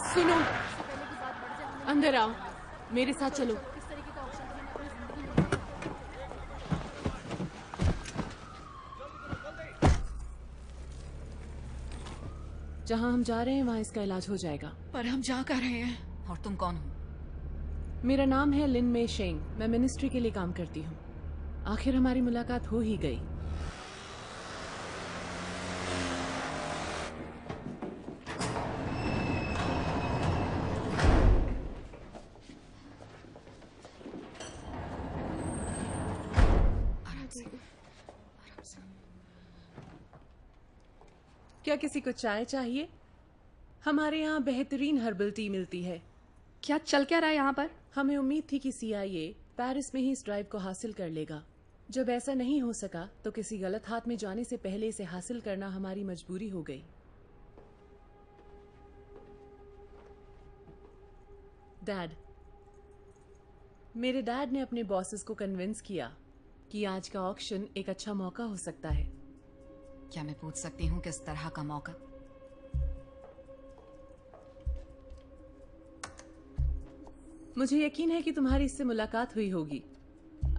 सुनो, अंदर आओ, मेरे साथ चलो। जहां हम जा रहे हैं वहां इसका इलाज हो जाएगा। पर हम जा कर रहे हैं। और तुम कौन हो? मेरा नाम है लिन मे शेंग, मैं मिनिस्ट्री के लिए काम करती हूँ। आखिर हमारी मुलाकात हो ही गई। क्या किसी को चाय चाहिए? हमारे यहाँ बेहतरीन हर्बल टी मिलती है। क्या चल क्या रहा है यहाँ पर? हमें उम्मीद थी कि CIA पेरिस में ही इस ड्राइव को हासिल कर लेगा। जब ऐसा नहीं हो सका तो किसी गलत हाथ में जाने से पहले इसे हासिल करना हमारी मजबूरी हो गई। डैड, मेरे डैड ने अपने बॉसेस को कन्विंस किया कि आज का ऑक्शन एक अच्छा मौका हो सकता है। क्या मैं पूछ सकती हूँ किस तरह का मौका? मुझे यकीन है कि तुम्हारी इससे मुलाकात हुई होगी।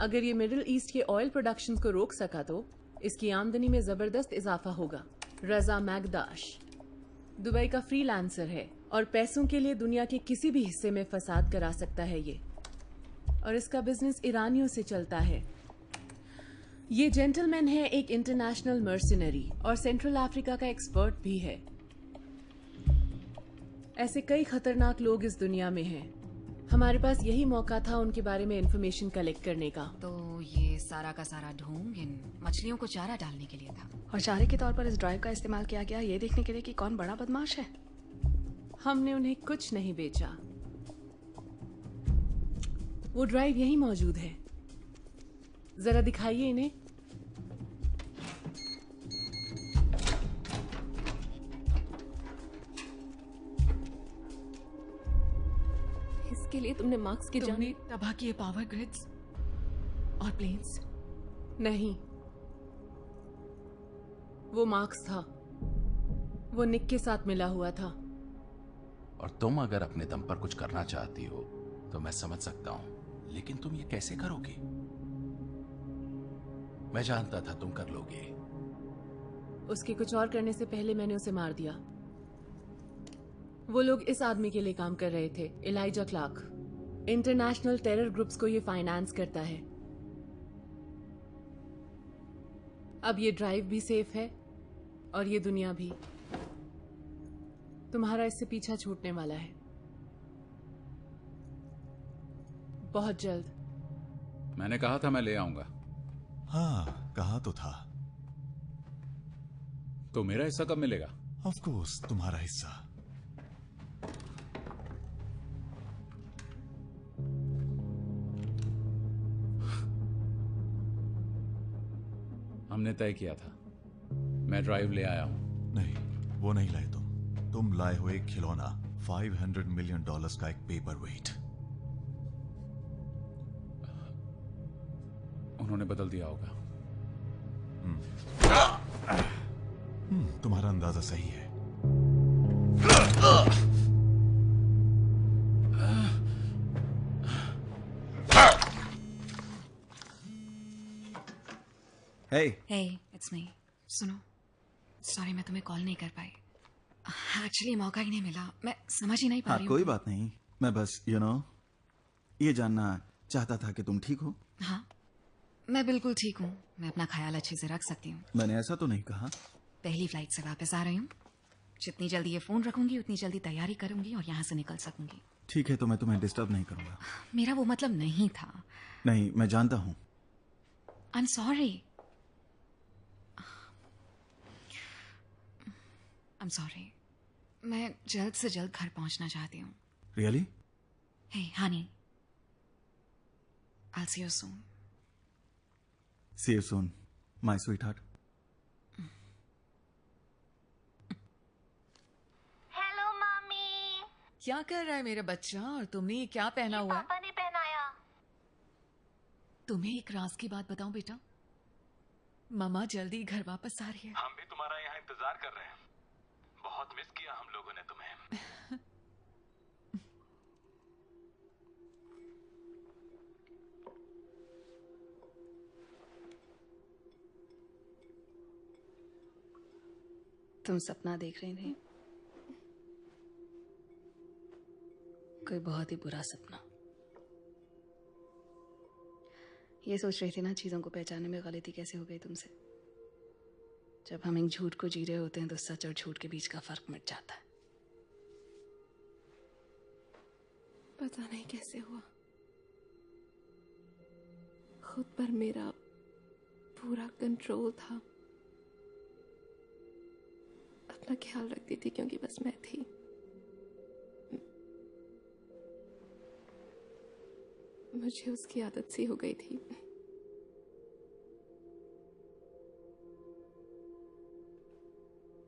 अगर ये मिडिल ईस्ट के ऑयल प्रोडक्शन को रोक सका तो इसकी आमदनी में जबरदस्त इजाफा होगा। रजा मैगदाश दुबई का फ्रीलांसर है और पैसों के लिए दुनिया के किसी भी हिस्से में फसाद करा सकता है ये, और इसका बिजनेस ईरानियों से चलता है। ये जेंटलमैन है एक इंटरनेशनल मर्सिनरी और सेंट्रल अफ्रीका का एक्सपर्ट भी है। ऐसे कई खतरनाक लोग इस दुनिया में हैं। हमारे पास यही मौका था उनके बारे में इंफॉर्मेशन कलेक्ट करने का। तो ये सारा का सारा ढोंग इन मछलियों को चारा डालने के लिए था, और चारे के तौर पर इस ड्राइव का इस्तेमाल किया गया ये देखने के लिए कि कौन बड़ा बदमाश है। हमने उन्हें कुछ नहीं बेचा। वो ड्राइव यहीं मौजूद है, जरा दिखाइए इन्हें। इसके लिए तुमने मार्क्स की तुमने तबाह किए पावर ग्रिड्स और प्लेन्स? नहीं, वो मार्क्स था, वो निक के साथ मिला हुआ था। और तुम अगर अपने दम पर कुछ करना चाहती हो तो मैं समझ सकता हूं, लेकिन तुम ये कैसे करोगी? मैं जानता था तुम कर लोगे। उसके कुछ और करने से पहले मैंने उसे मार दिया। वो लोग इस आदमी के लिए काम कर रहे थे, Eliza Clark. International terror groups को ये फाइनेंस करता है। अब ये ड्राइव भी सेफ है और ये दुनिया भी। तुम्हारा इससे पीछा छूटने वाला है बहुत जल्द। मैंने कहा था मैं ले आऊंगा। हाँ, कहा तो था। तो मेरा हिस्सा कब मिलेगा? ऑफ कोर्स, तुम्हारा हिस्सा। हमने तय किया था। मैं ड्राइव ले आया हूं। नहीं, वो नहीं लाए तुम लाए हो एक खिलौना, $500 मिलियन का एक पेपर वेट। उन्होंने बदल दिया होगा। तुम्हारा अंदाजा सही है। हे, इट्स मी। सुनो, सॉरी मैं तुम्हें कॉल नहीं कर पाई। एक्चुअली मौका ही नहीं मिला, मैं समझ ही नहीं पा रही हूँ। कोई बात नहीं, मैं बस ये जानना चाहता था कि तुम ठीक हो। हाँ, मैं बिल्कुल ठीक हूँ। मैं अपना ख्याल अच्छे से रख सकती हूँ। मैंने ऐसा तो नहीं कहा। पहली फ्लाइट से वापस आ रही हूँ। जितनी जल्दी ये फोन रखूंगी उतनी जल्दी तैयारी करूंगी और यहाँ से निकल सकूंगी। ठीक है, तो मैं तुम्हें डिस्टर्ब नहीं करूंगा। मेरा वो मतलब नहीं था। नहीं, मैं जानता हूँ। I am sorry. I am sorry. मैं जल्द से जल्द घर पहुंचना चाहती हूँ। Really? Hey honey, I'll see you soon. See you soon, my sweetheart. Hello mummy. क्या कर रहा है मेरा बच्चा? और तुमने ये क्या पहना हुआ है? पापा ने पहनाया। तुम्हें एक राज की बात बताऊं बेटा, मम्मा जल्दी घर वापस आ रही है। हम भी तुम्हारा यहाँ इंतजार कर रहे हैं। बहुत मिस किया हम लोगों ने तुम्हें। तुम सपना देख रही थी, कोई बहुत ही बुरा सपना। ये सोच रही थी ना, चीजों को पहचानने में गलती कैसे हो गई तुमसे। जब हम एक झूठ को जी रहे होते हैं तो सच और झूठ के बीच का फर्क मिट जाता है। पता नहीं कैसे हुआ, खुद पर मेरा पूरा कंट्रोल था। अपना ख्याल रखती थी क्योंकि बस मैं थी। मुझे उसकी आदत सी हो गई थी।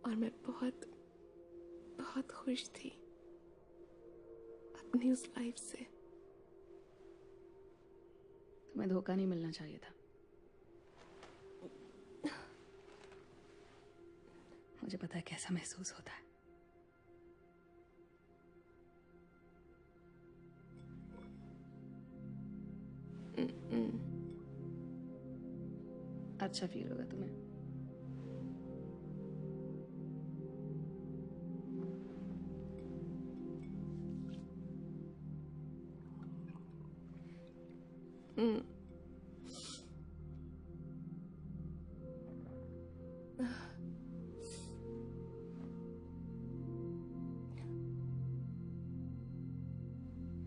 और मैं बहुत बहुत खुश थी अपनी उस लाइफ से। तुम्हें धोखा नहीं मिलना चाहिए था। मुझे पता है कैसा महसूस होता है। अच्छा फील होगा तुम्हें।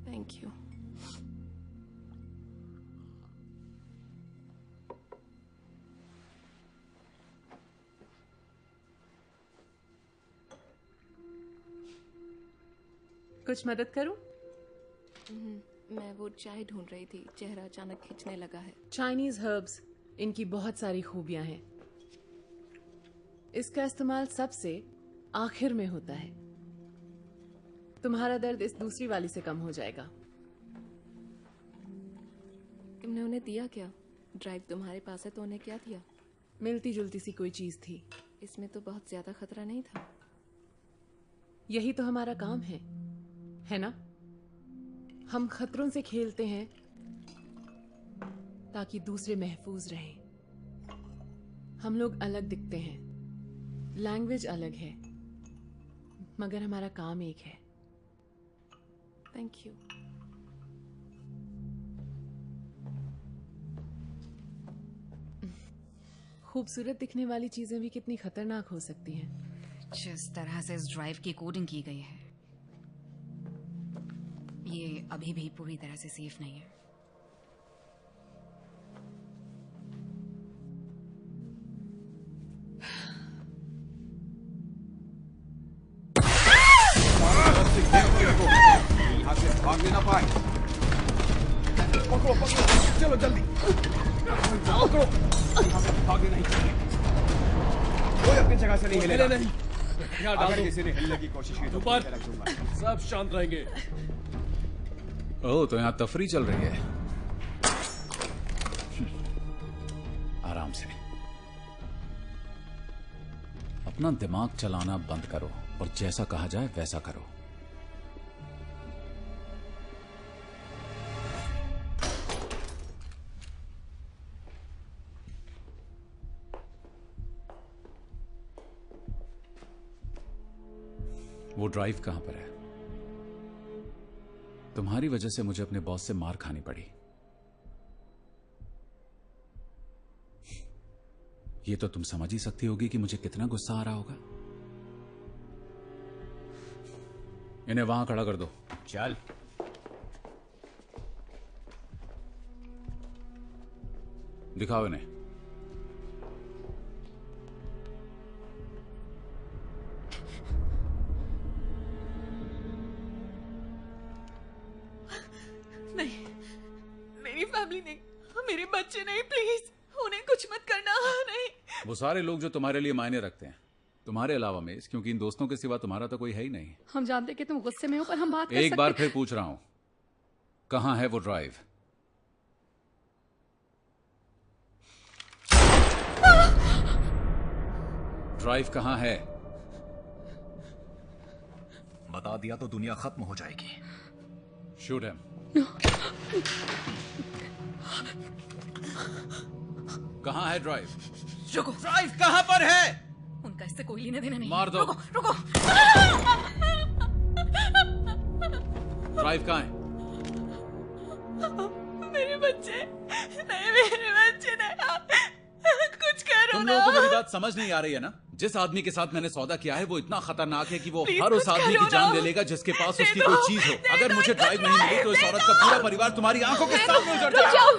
Thank you. कुछ मदद करूं? मैं वो चाय ढूंढ रही थी, चेहरा अचानक खिंचने लगा है। चाइनीज हर्ब्स, इनकी बहुत सारी खूबियां हैं। इसका इस्तेमाल सबसे आखिर में होता है। तुम्हारा दर्द इस दूसरी वाली से कम हो जाएगा। तुमने उन्हें दिया क्या? ड्राइव तुम्हारे पास है तो उन्हें क्या दिया? मिलती जुलती सी कोई चीज थी। इसमें तो बहुत ज्यादा खतरा नहीं था। यही तो हमारा काम है ना? हम खतरों से खेलते हैं ताकि दूसरे महफूज रहें। हम लोग अलग दिखते हैं, लैंग्वेज अलग है, मगर हमारा काम एक है। Thank you. खूबसूरत दिखने वाली चीजें भी कितनी खतरनाक हो सकती हैं। जिस तरह से इस ड्राइव की कोडिंग की गई है, ये अभी भी पूरी तरह से सेफ नहीं है। यहाँ से भाग भी ना पाए। पकड़ो पकड़ो, चलो जल्दी पकड़ो। यहाँ से भागने नहीं चाहिए। कोई अपनी जगह से नहीं हिलेगा। अगर किसी ने हिलने की कोशिश की तो रख दूंगा। सब शांत रहेंगे। ओह, तो यहाँ तफरी चल रही है। आराम से। अपना दिमाग चलाना बंद करो और जैसा कहा जाए वैसा करो। वो ड्राइव कहां पर है? तुम्हारी वजह से मुझे अपने बॉस से मार खानी पड़ी। ये तो तुम समझ ही सकती होगी कि मुझे कितना गुस्सा आ रहा होगा। इन्हें वहां खड़ा कर दो। चल। दिखाओ इन्हें। नहीं, मेरी फैमिली नहीं, मेरे बच्चे नहीं, प्लीज उन्हें कुछ मत करना। नहीं। वो सारे लोग जो तुम्हारे लिए मायने रखते हैं, तुम्हारे अलावा मेस, क्योंकि इन दोस्तों के सिवा तुम्हारा तो कोई है ही नहीं। हम जानते कि तुम गुस्से में हो, पर हम बात कर एक बार फिर पूछ रहा हूं, कहां है वो ड्राइव? ड्राइव कहां है? बता दिया तो दुनिया खत्म हो जाएगी। Shoot him. कहां है ड्राइव? रुको। ड्राइव कहां पर है? उनका इससे कोई लेना देना नहीं। मार दो। रुको, रुको। ड्राइव कहां है? मेरे बच्चे नहीं, मेरे बच्चे नहीं, कुछ करो तुम ना। लोगों को मेरी बात समझ नहीं आ रही है ना? जिस आदमी के साथ मैंने सौदा किया है वो इतना खतरनाक है कि वो Please, हर उस कुछ आदमी करो की जान ना। ले लेगा जिसके पास दे उसकी दो, कोई चीज हो। दे अगर दो, मुझे कुछ ड्राइव नहीं मिली तो इस दे औरत दो। का पूरा परिवार तुम्हारी आंखों के दे दो, सामने उजड़ रुक जाएगा। जाओ।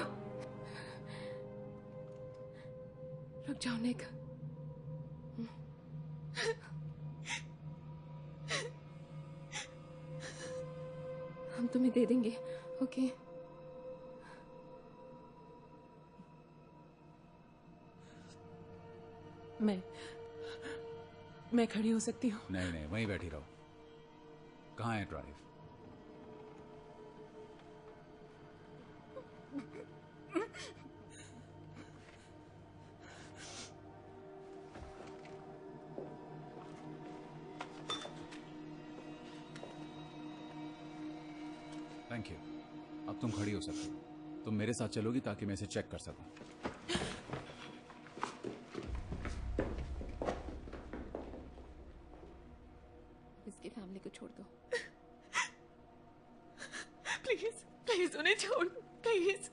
रुक जाओ निक। हम तुम्हें दे देंगे, ओके? मैं खड़ी हो सकती हूँ? नहीं नहीं, वहीं बैठी रहो। कहाँ है ड्राइव? Thank you. अब तुम खड़ी हो सकती हो। तुम मेरे साथ चलोगी ताकि मैं इसे चेक कर सकूं। इसकी फैमिली को छोड़ दो। प्लीज प्लीज उन्हें छोड़, प्लीज।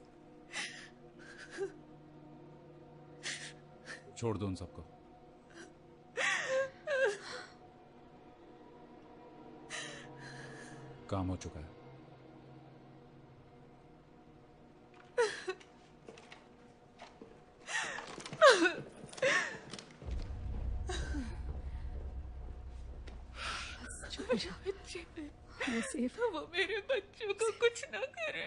छोड़ दो उन सबको। काम हो चुका है। वो मेरे बच्चों को कुछ ना करे।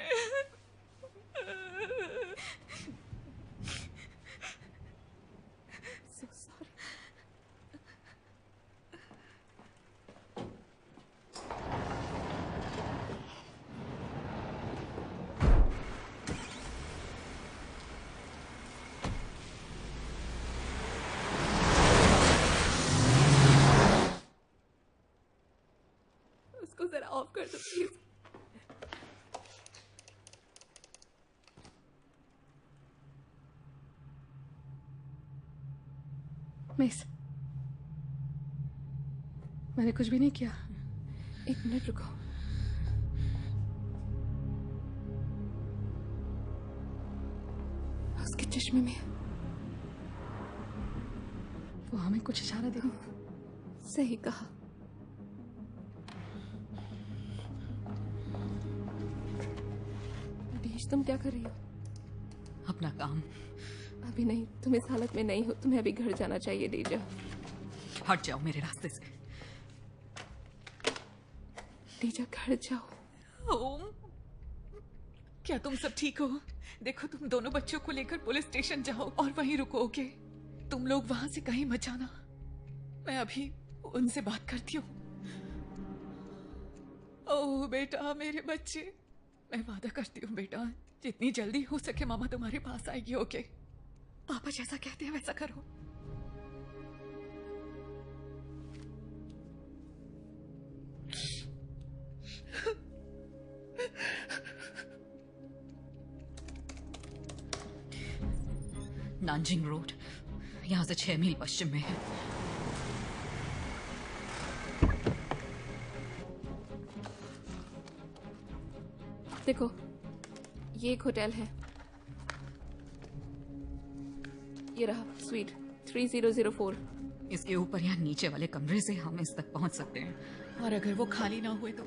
So sorry. उसको जरा ऑफ कर दो प्लीज। मिस, मैंने कुछ भी नहीं किया। एक मिनट रुको। उसके चश्मे में वो हमें कुछ इशारा दे। सही कहा। बीच तुम क्या कर रही हो? अपना काम। अभी नहीं, तुम इस हालत में नहीं हो। तुम्हें अभी घर जाना चाहिए डीजा। हट जाओ मेरे रास्ते से। डीजा घर जाओ। ओम, क्या तुम सब ठीक हो? देखो तुम दोनों बच्चों को लेकर पुलिस स्टेशन जाओ और वहीं रुको, ओके? तुम लोग वहां से कहीं मत जाना। मैं अभी उनसे बात करती हूँ। ओह बेटा, मेरे बच्चे, मैं वादा करती हूँ बेटा, जितनी जल्दी हो सके मामा तुम्हारे पास आएगी, ओके? पापा जैसा कहते हैं वैसा करो। नानजिंग रोड यहां से 6 मील पश्चिम में है। देखो, ये एक होटल है। ये रहा स्वीट 3004। इसके ऊपर या नीचे वाले कमरे से हम इस तक पहुंच सकते हैं। और अगर वो खाली ना हुए तो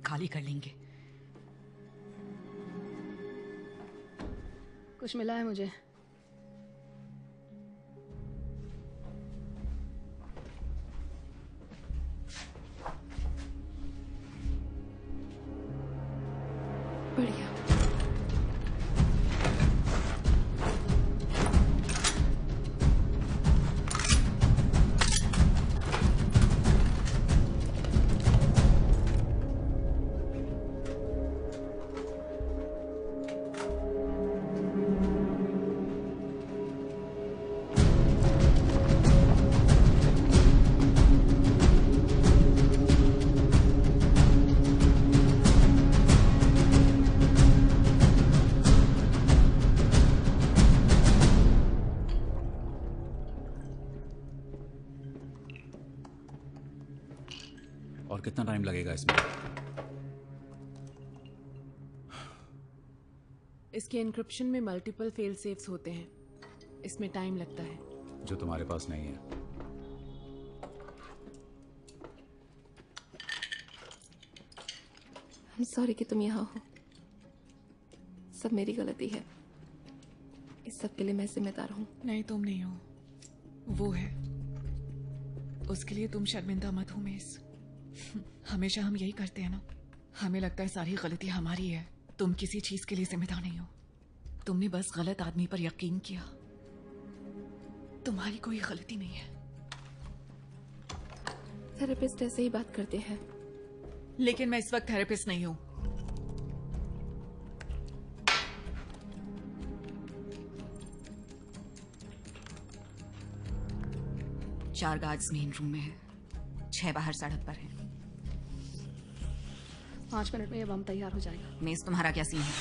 खाली कर लेंगे। कुछ मिला है मुझे। बढ़िया। और कितना टाइम लगेगा इसमें? इसके एन्क्रिप्शन में मल्टीपल फेल सेफ्स होते हैं, इसमें टाइम लगता है। जो तुम्हारे पास नहीं है। I'm sorry कि तुम यहाँ हो। सब मेरी गलती है। इस सब के लिए मैं जिम्मेदार हूँ। नहीं, तुम नहीं हो, वो है। उसके लिए तुम शर्मिंदा मत हो मिस। हमेशा हम यही करते हैं ना। हमें लगता है सारी गलती हमारी है। तुम किसी चीज के लिए जिम्मेदार नहीं हो। तुमने बस गलत आदमी पर यकीन किया। तुम्हारी कोई गलती नहीं है। थेरेपिस्ट ऐसे ही बात करते हैं। लेकिन मैं इस वक्त थेरेपिस्ट नहीं हूं। चार गार्ड्स मेन रूम में है, 6 बाहर सड़क पर है। 5 मिनट में ये बम तैयार हो जाएगा। मेस, तुम्हारा क्या सीन है?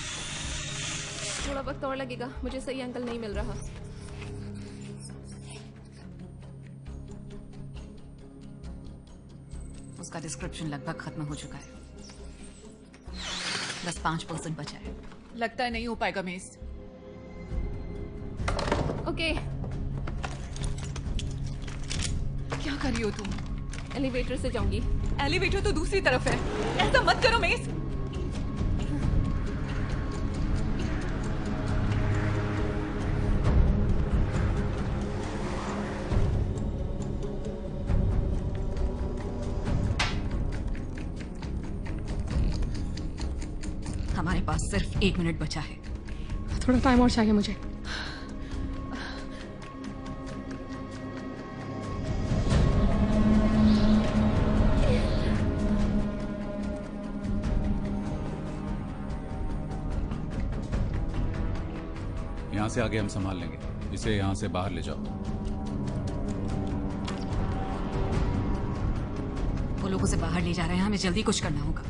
थोड़ा वक्त और लगेगा, मुझे सही एंगल नहीं मिल रहा। उसका डिस्क्रिप्शन लगभग खत्म हो चुका है। बस 5% बचा है। लगता है नहीं हो पाएगा मेस। ओके। क्या कर रही हो तुम? एलिवेटर से जाऊंगी। एलिवेटर तो दूसरी तरफ है। ऐसा मत करो मेस। हमारे पास सिर्फ 1 मिनट बचा है। थोड़ा टाइम और चाहिए मुझे। यहाँ से आगे हम संभाल लेंगे। इसे यहाँ से बाहर ले जाओ। वो लोग उसे बाहर ले जा रहे हैं, हमें जल्दी कुछ करना होगा।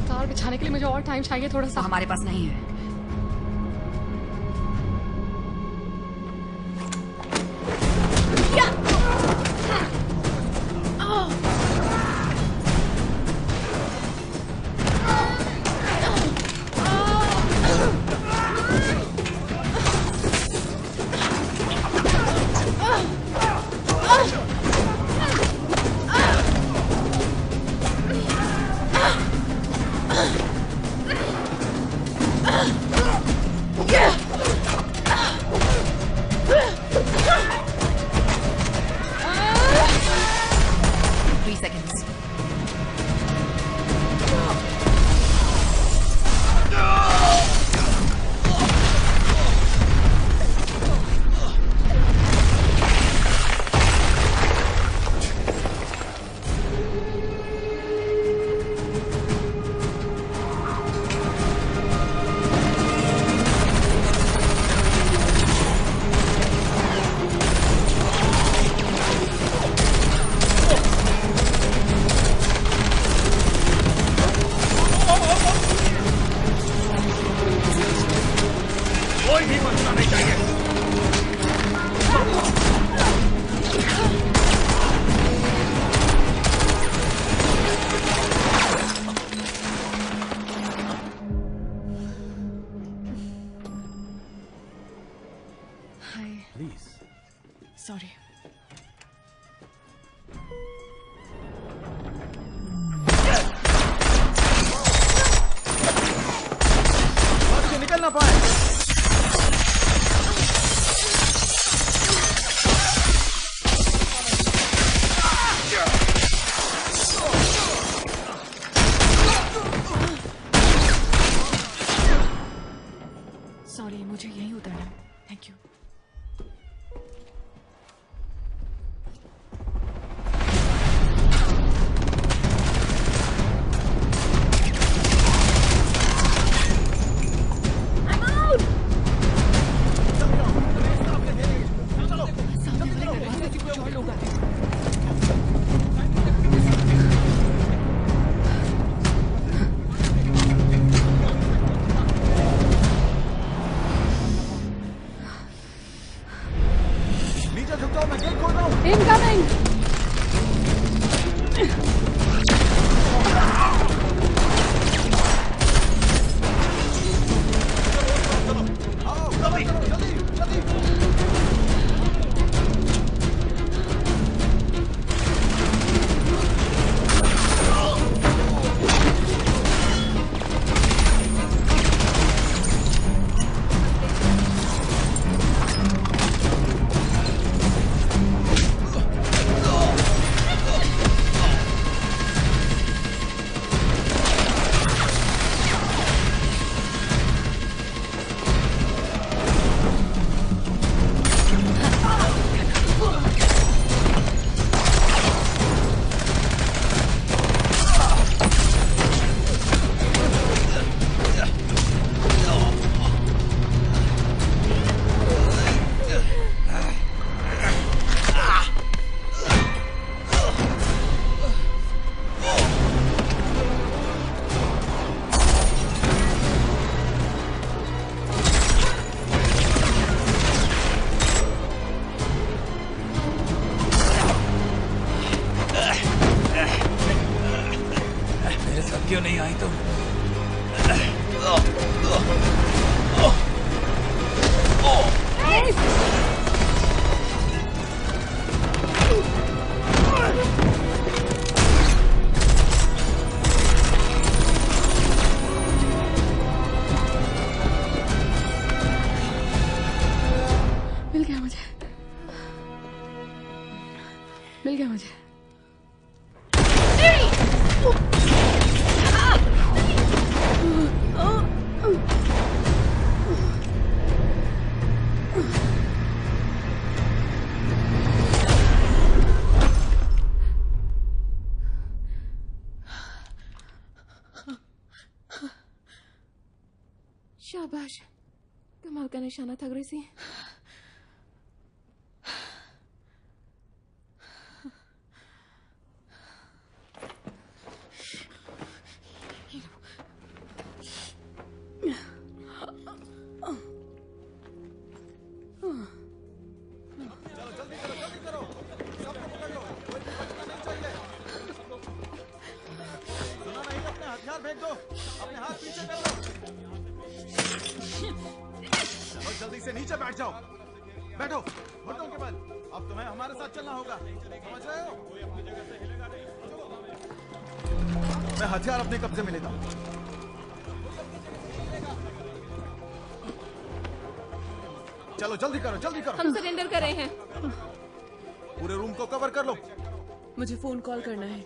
तार बिछाने के लिए मुझे और टाइम चाहिए थोड़ा सा। हमारे पास नहीं है। सॉरी। निकल ना पाए। सॉरी, मुझे यहीं उतरना है। Thank you. क्यों नहीं आई तुम? मिल गया मुझे, मिल गया मुझे। शाबाश, कमाल का निशाना था ग्रेसी। हथियार फेंक दो, अपने हाथ पीछे कर लो। और जल्दी से नीचे बैठ जाओ। बैठो, घुटनों के बल। अब तुम्हें हमारे साथ चलना होगा, समझ रहे हो? मैं हथियार अपने कब्जे में लेता हूँ। चलो जल्दी करो, जल्दी करो। हम सरेंडर कर रहे हैं। पूरे रूम को कवर कर लो। मुझे फोन कॉल करना है।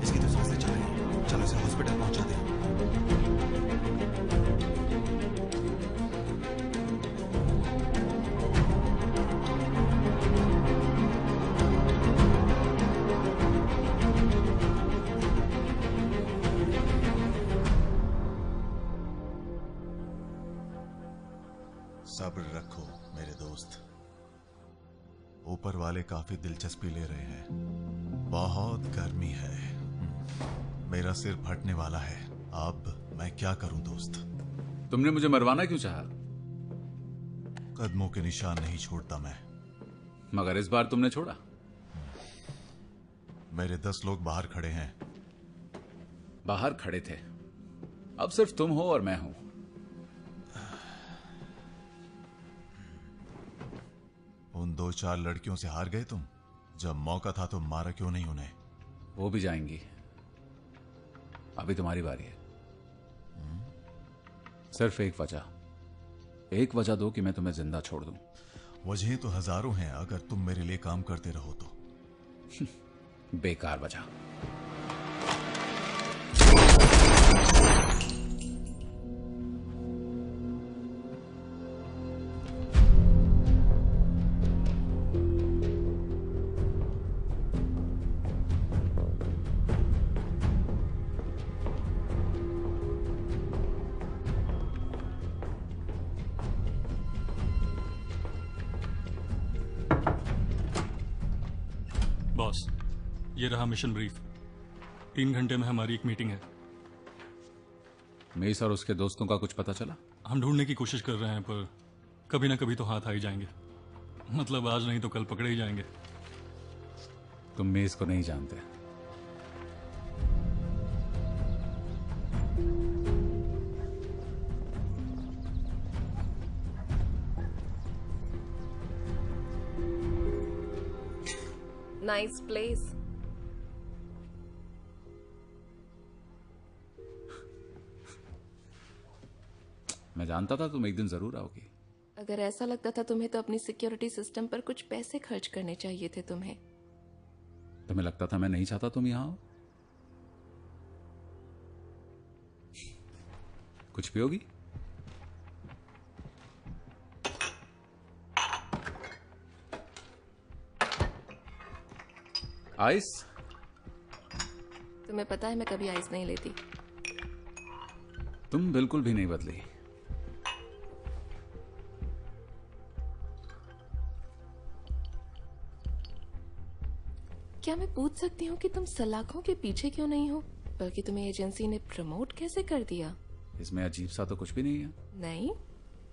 इसकी तो सांसें चल रही हैं। चलो इसे हॉस्पिटल पहुंचा दे। सब्र रखो मेरे दोस्त, ऊपर वाले काफी दिलचस्पी ले रहे हैं। बहुत गर्मी है, मेरा सिर फटने वाला है। अब मैं क्या करूं दोस्त? तुमने मुझे मरवाना क्यों चाहा? कदमों के निशान नहीं छोड़ता मैं। मगर इस बार तुमने छोड़ा। मेरे 10 लोग बाहर खड़े हैं। बाहर खड़े थे? अब सिर्फ तुम हो और मैं हूं। उन 2-4 लड़कियों से हार गए तुम। जब मौका था तो मारा क्यों नहीं उन्हें? वो भी जाएंगी, अभी तुम्हारी बारी है। सिर्फ एक वजह दो कि मैं तुम्हें जिंदा छोड़ दूं। वजहें तो हजारों हैं, अगर तुम मेरे लिए काम करते रहो तो। बेकार वजह। बॉस, ये रहा मिशन ब्रीफ। 3 घंटे में हमारी एक मीटिंग है। मेस और उसके दोस्तों का कुछ पता चला? हम ढूंढने की कोशिश कर रहे हैं, पर कभी ना कभी तो हाथ आ ही जाएंगे। मतलब आज नहीं तो कल पकड़े ही जाएंगे। तुम मेस को नहीं जानते। Nice place. मैं जानता था तुम एक दिन जरूर आओगी। अगर ऐसा लगता था तुम्हें तो अपनी सिक्योरिटी सिस्टम पर कुछ पैसे खर्च करने चाहिए थे तुम्हें। तुम्हें लगता था मैं नहीं चाहता तुम यहां आओ? कुछ पियोगी? आइस? तुम्हें पता है मैं कभी आइस नहीं लेती। तुम बिल्कुल भी नहीं बदली। क्या मैं पूछ सकती हूँ कि तुम सलाखों के पीछे क्यों नहीं हो, बल्कि तुम्हें एजेंसी ने प्रमोट कैसे कर दिया? इसमें अजीब सा तो कुछ भी नहीं है। नहीं,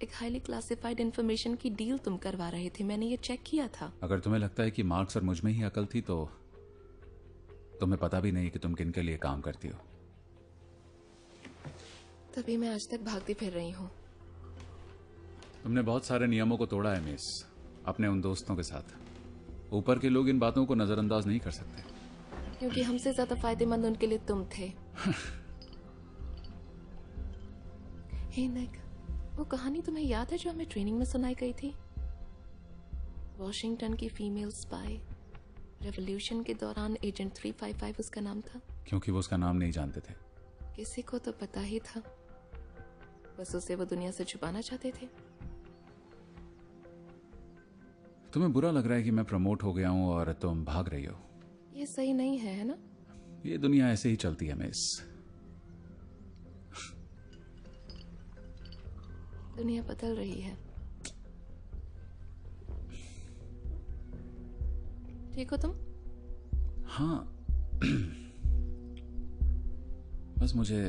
एक हाईली क्लासिफाइड इंफॉर्मेशन की डील तुम करवा रहे थे, मैंने ये चेक किया था। अगर तुम्हें लगता है कि मार्क्स और मुझ में ही अकल थी तो तुम्हें पता भी नहीं कि तुम किन के लिए काम करती हो। तभी मैं आज तक भागती फिर रही हूँ। तुमने बहुत सारे नियमों को तोड़ा है मिस, अपने उन दोस्तों के साथ। ऊपर के लोग इन बातों को नजरअंदाज नहीं कर सकते। क्योंकि हमसे ज्यादा फायदेमंद उनके लिए तुम थे। हे निक, वो कहानी तुम्हें याद है जो हमें ट्रेनिंग में सुनाई गई थी? वॉशिंगटन की फीमेल स्पाई, रेवोल्यूशन के दौरान एजेंट 355 उसका नाम था। क्योंकि वो उसका नाम नहीं जानते थे। किसी को तो पता ही था, बस उसे वो दुनिया से छुपाना चाहते थे। तुम्हें बुरा लग रहा है कि मैं प्रमोट हो गया हूं और तुम भाग रही हो। ये सही नहीं है ना? ये दुनिया ऐसे ही चलती है मिस। दुनिया बदल रही है। ठीक हो तुम? हाँ। बस मुझे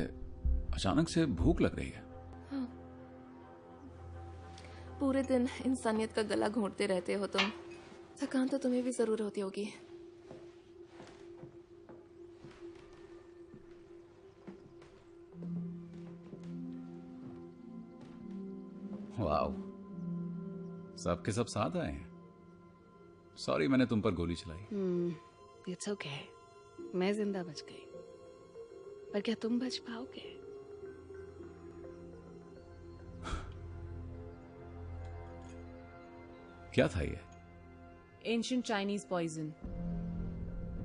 अचानक से भूख लग रही है। हाँ। पूरे दिन इंसानियत का गला घोंटते रहते हो तुम। थकान तो तुम्हें भी जरूर होती होगी। वाओ, सबके सब साथ आए हैं। सॉरी मैंने तुम पर गोली चलाई। इट्स ओके, मैं जिंदा बच गई, पर क्या तुम बच पाओगे? क्या था ये? Ancient Chinese poison.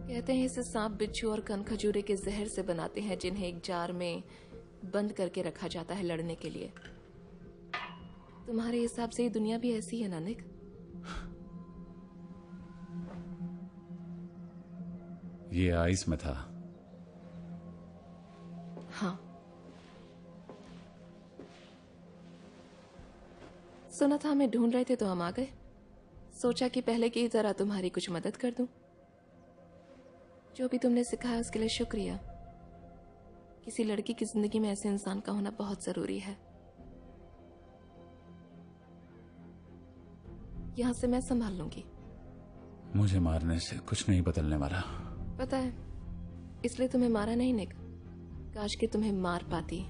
कहते हैं इसे सांप, बिच्छू और कनखजूरे के जहर से बनाते हैं, जिन्हें एक जार में बंद करके रखा जाता है लड़ने के लिए। तुम्हारे हिसाब से ये दुनिया भी ऐसी है ना निक? ये आइस में था। हाँ। सुना था हमें ढूंढ रहे थे तो हम आ गए। सोचा कि पहले की तरह तुम्हारी कुछ मदद कर दूं। जो भी तुमने सिखाया उसके लिए शुक्रिया। किसी लड़की की जिंदगी में ऐसे इंसान का होना बहुत जरूरी है। यहां से मैं संभाल लूंगी। मुझे मारने से कुछ नहीं बदलने वाला। पता है, इसलिए तुम्हें मारा नहीं निक। काश कि तुम्हें मार पाती,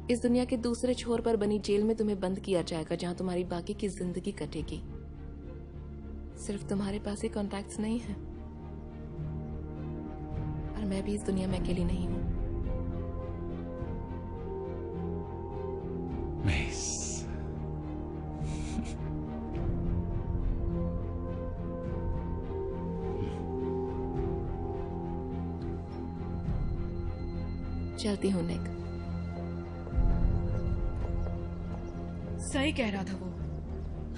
इस दुनिया के दूसरे छोर पर बनी जेल में तुम्हें बंद किया जाएगा, जहां तुम्हारी बाकी की जिंदगी कटेगी। सिर्फ तुम्हारे पास ही कॉन्टैक्ट्स नहीं है, और मैं भी इस दुनिया में अकेली नहीं हूं। चलती हूँ निक। सही कह रहा था वो,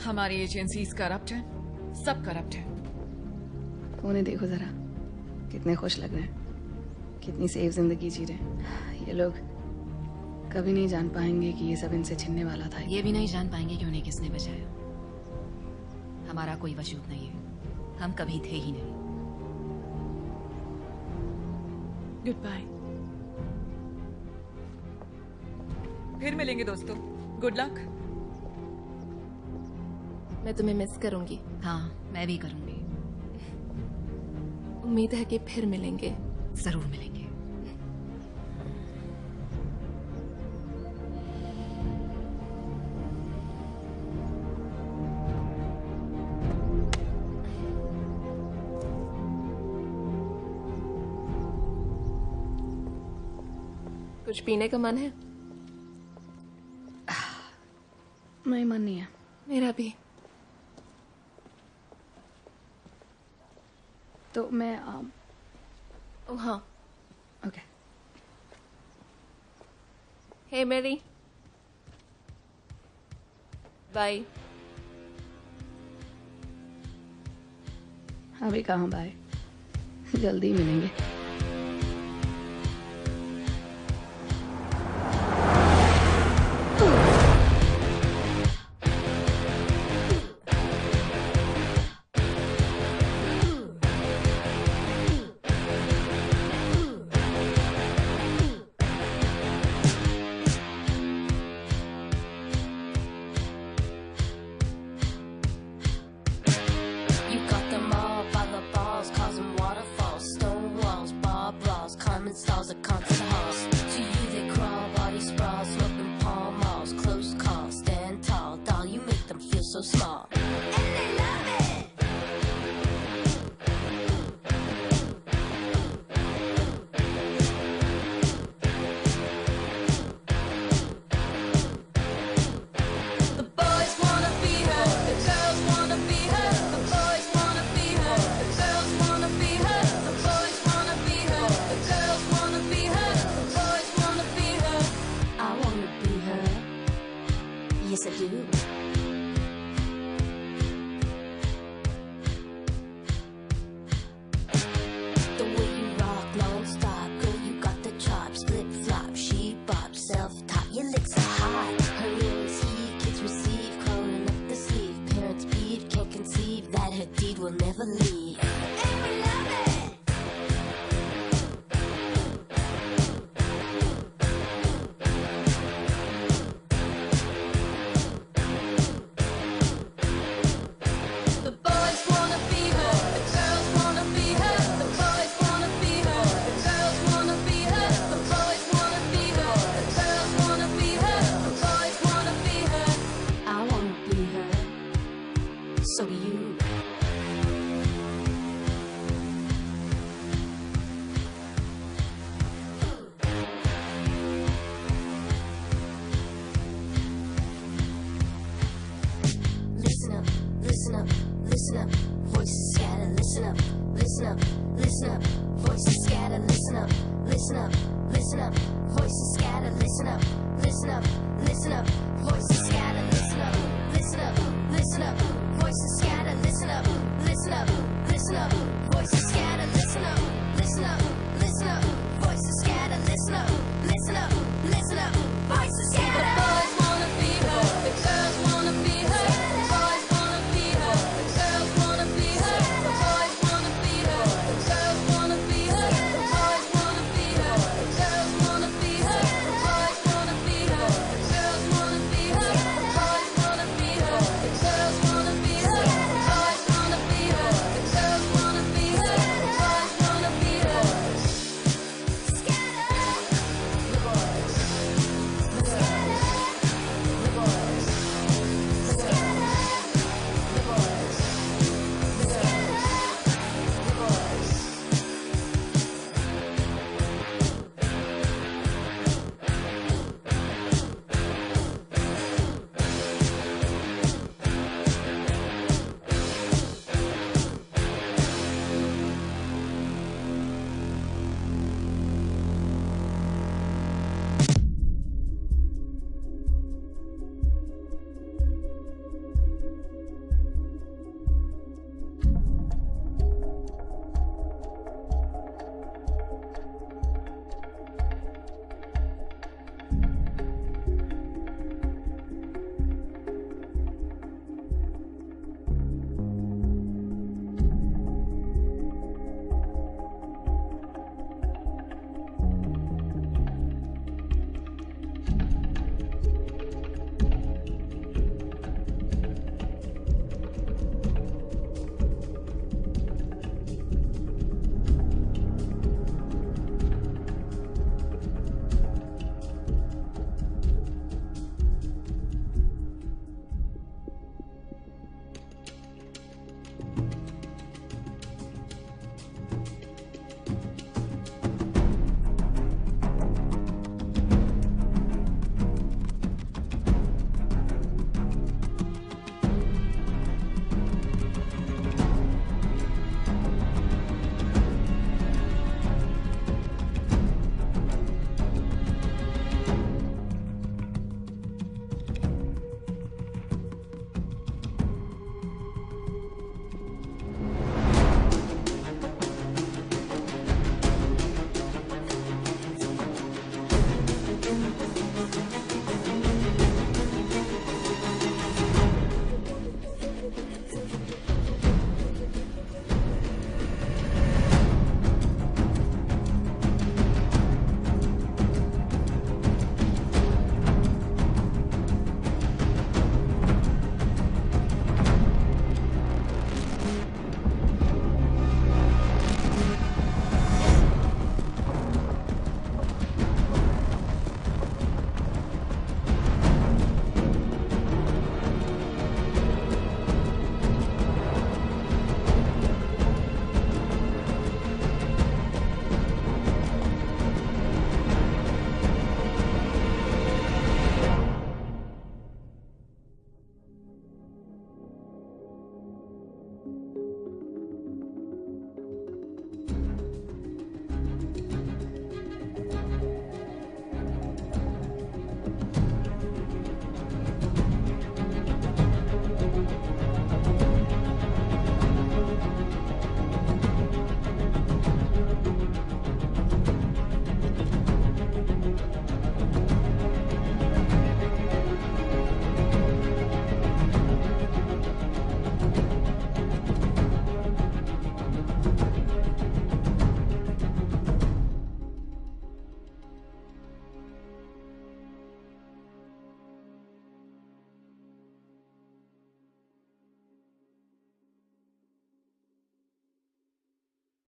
हमारी एजेंसीज करप्ट हैं, सब करप्ट हैं। उन्हें देखो जरा, कितने खुश लग रहे हैं, कितनी सेफ जिंदगी जी रहे हैं। ये लोग कभी नहीं जान पाएंगे कि ये सब इनसे छिनने वाला था। ये भी नहीं जान पाएंगे कि उन्हें किसने बचाया। हमारा कोई वजूद नहीं है, हम कभी थे ही नहीं। Goodbye. फिर मिलेंगे दोस्तों, गुड लक। मैं तुम्हें मिस करूंगी। हाँ, मैं भी करूंगी। उम्मीद है कि फिर मिलेंगे। जरूर मिलेंगे। कुछ पीने का मन है? नहीं, मन नहीं है। मेरा भी। तो मैं ओ हाँ, ओके। हे मेरी, बाय। अभी कहाँ बाय, जल्दी मिलेंगे। Listen up, voices scatter, listen up, listen up.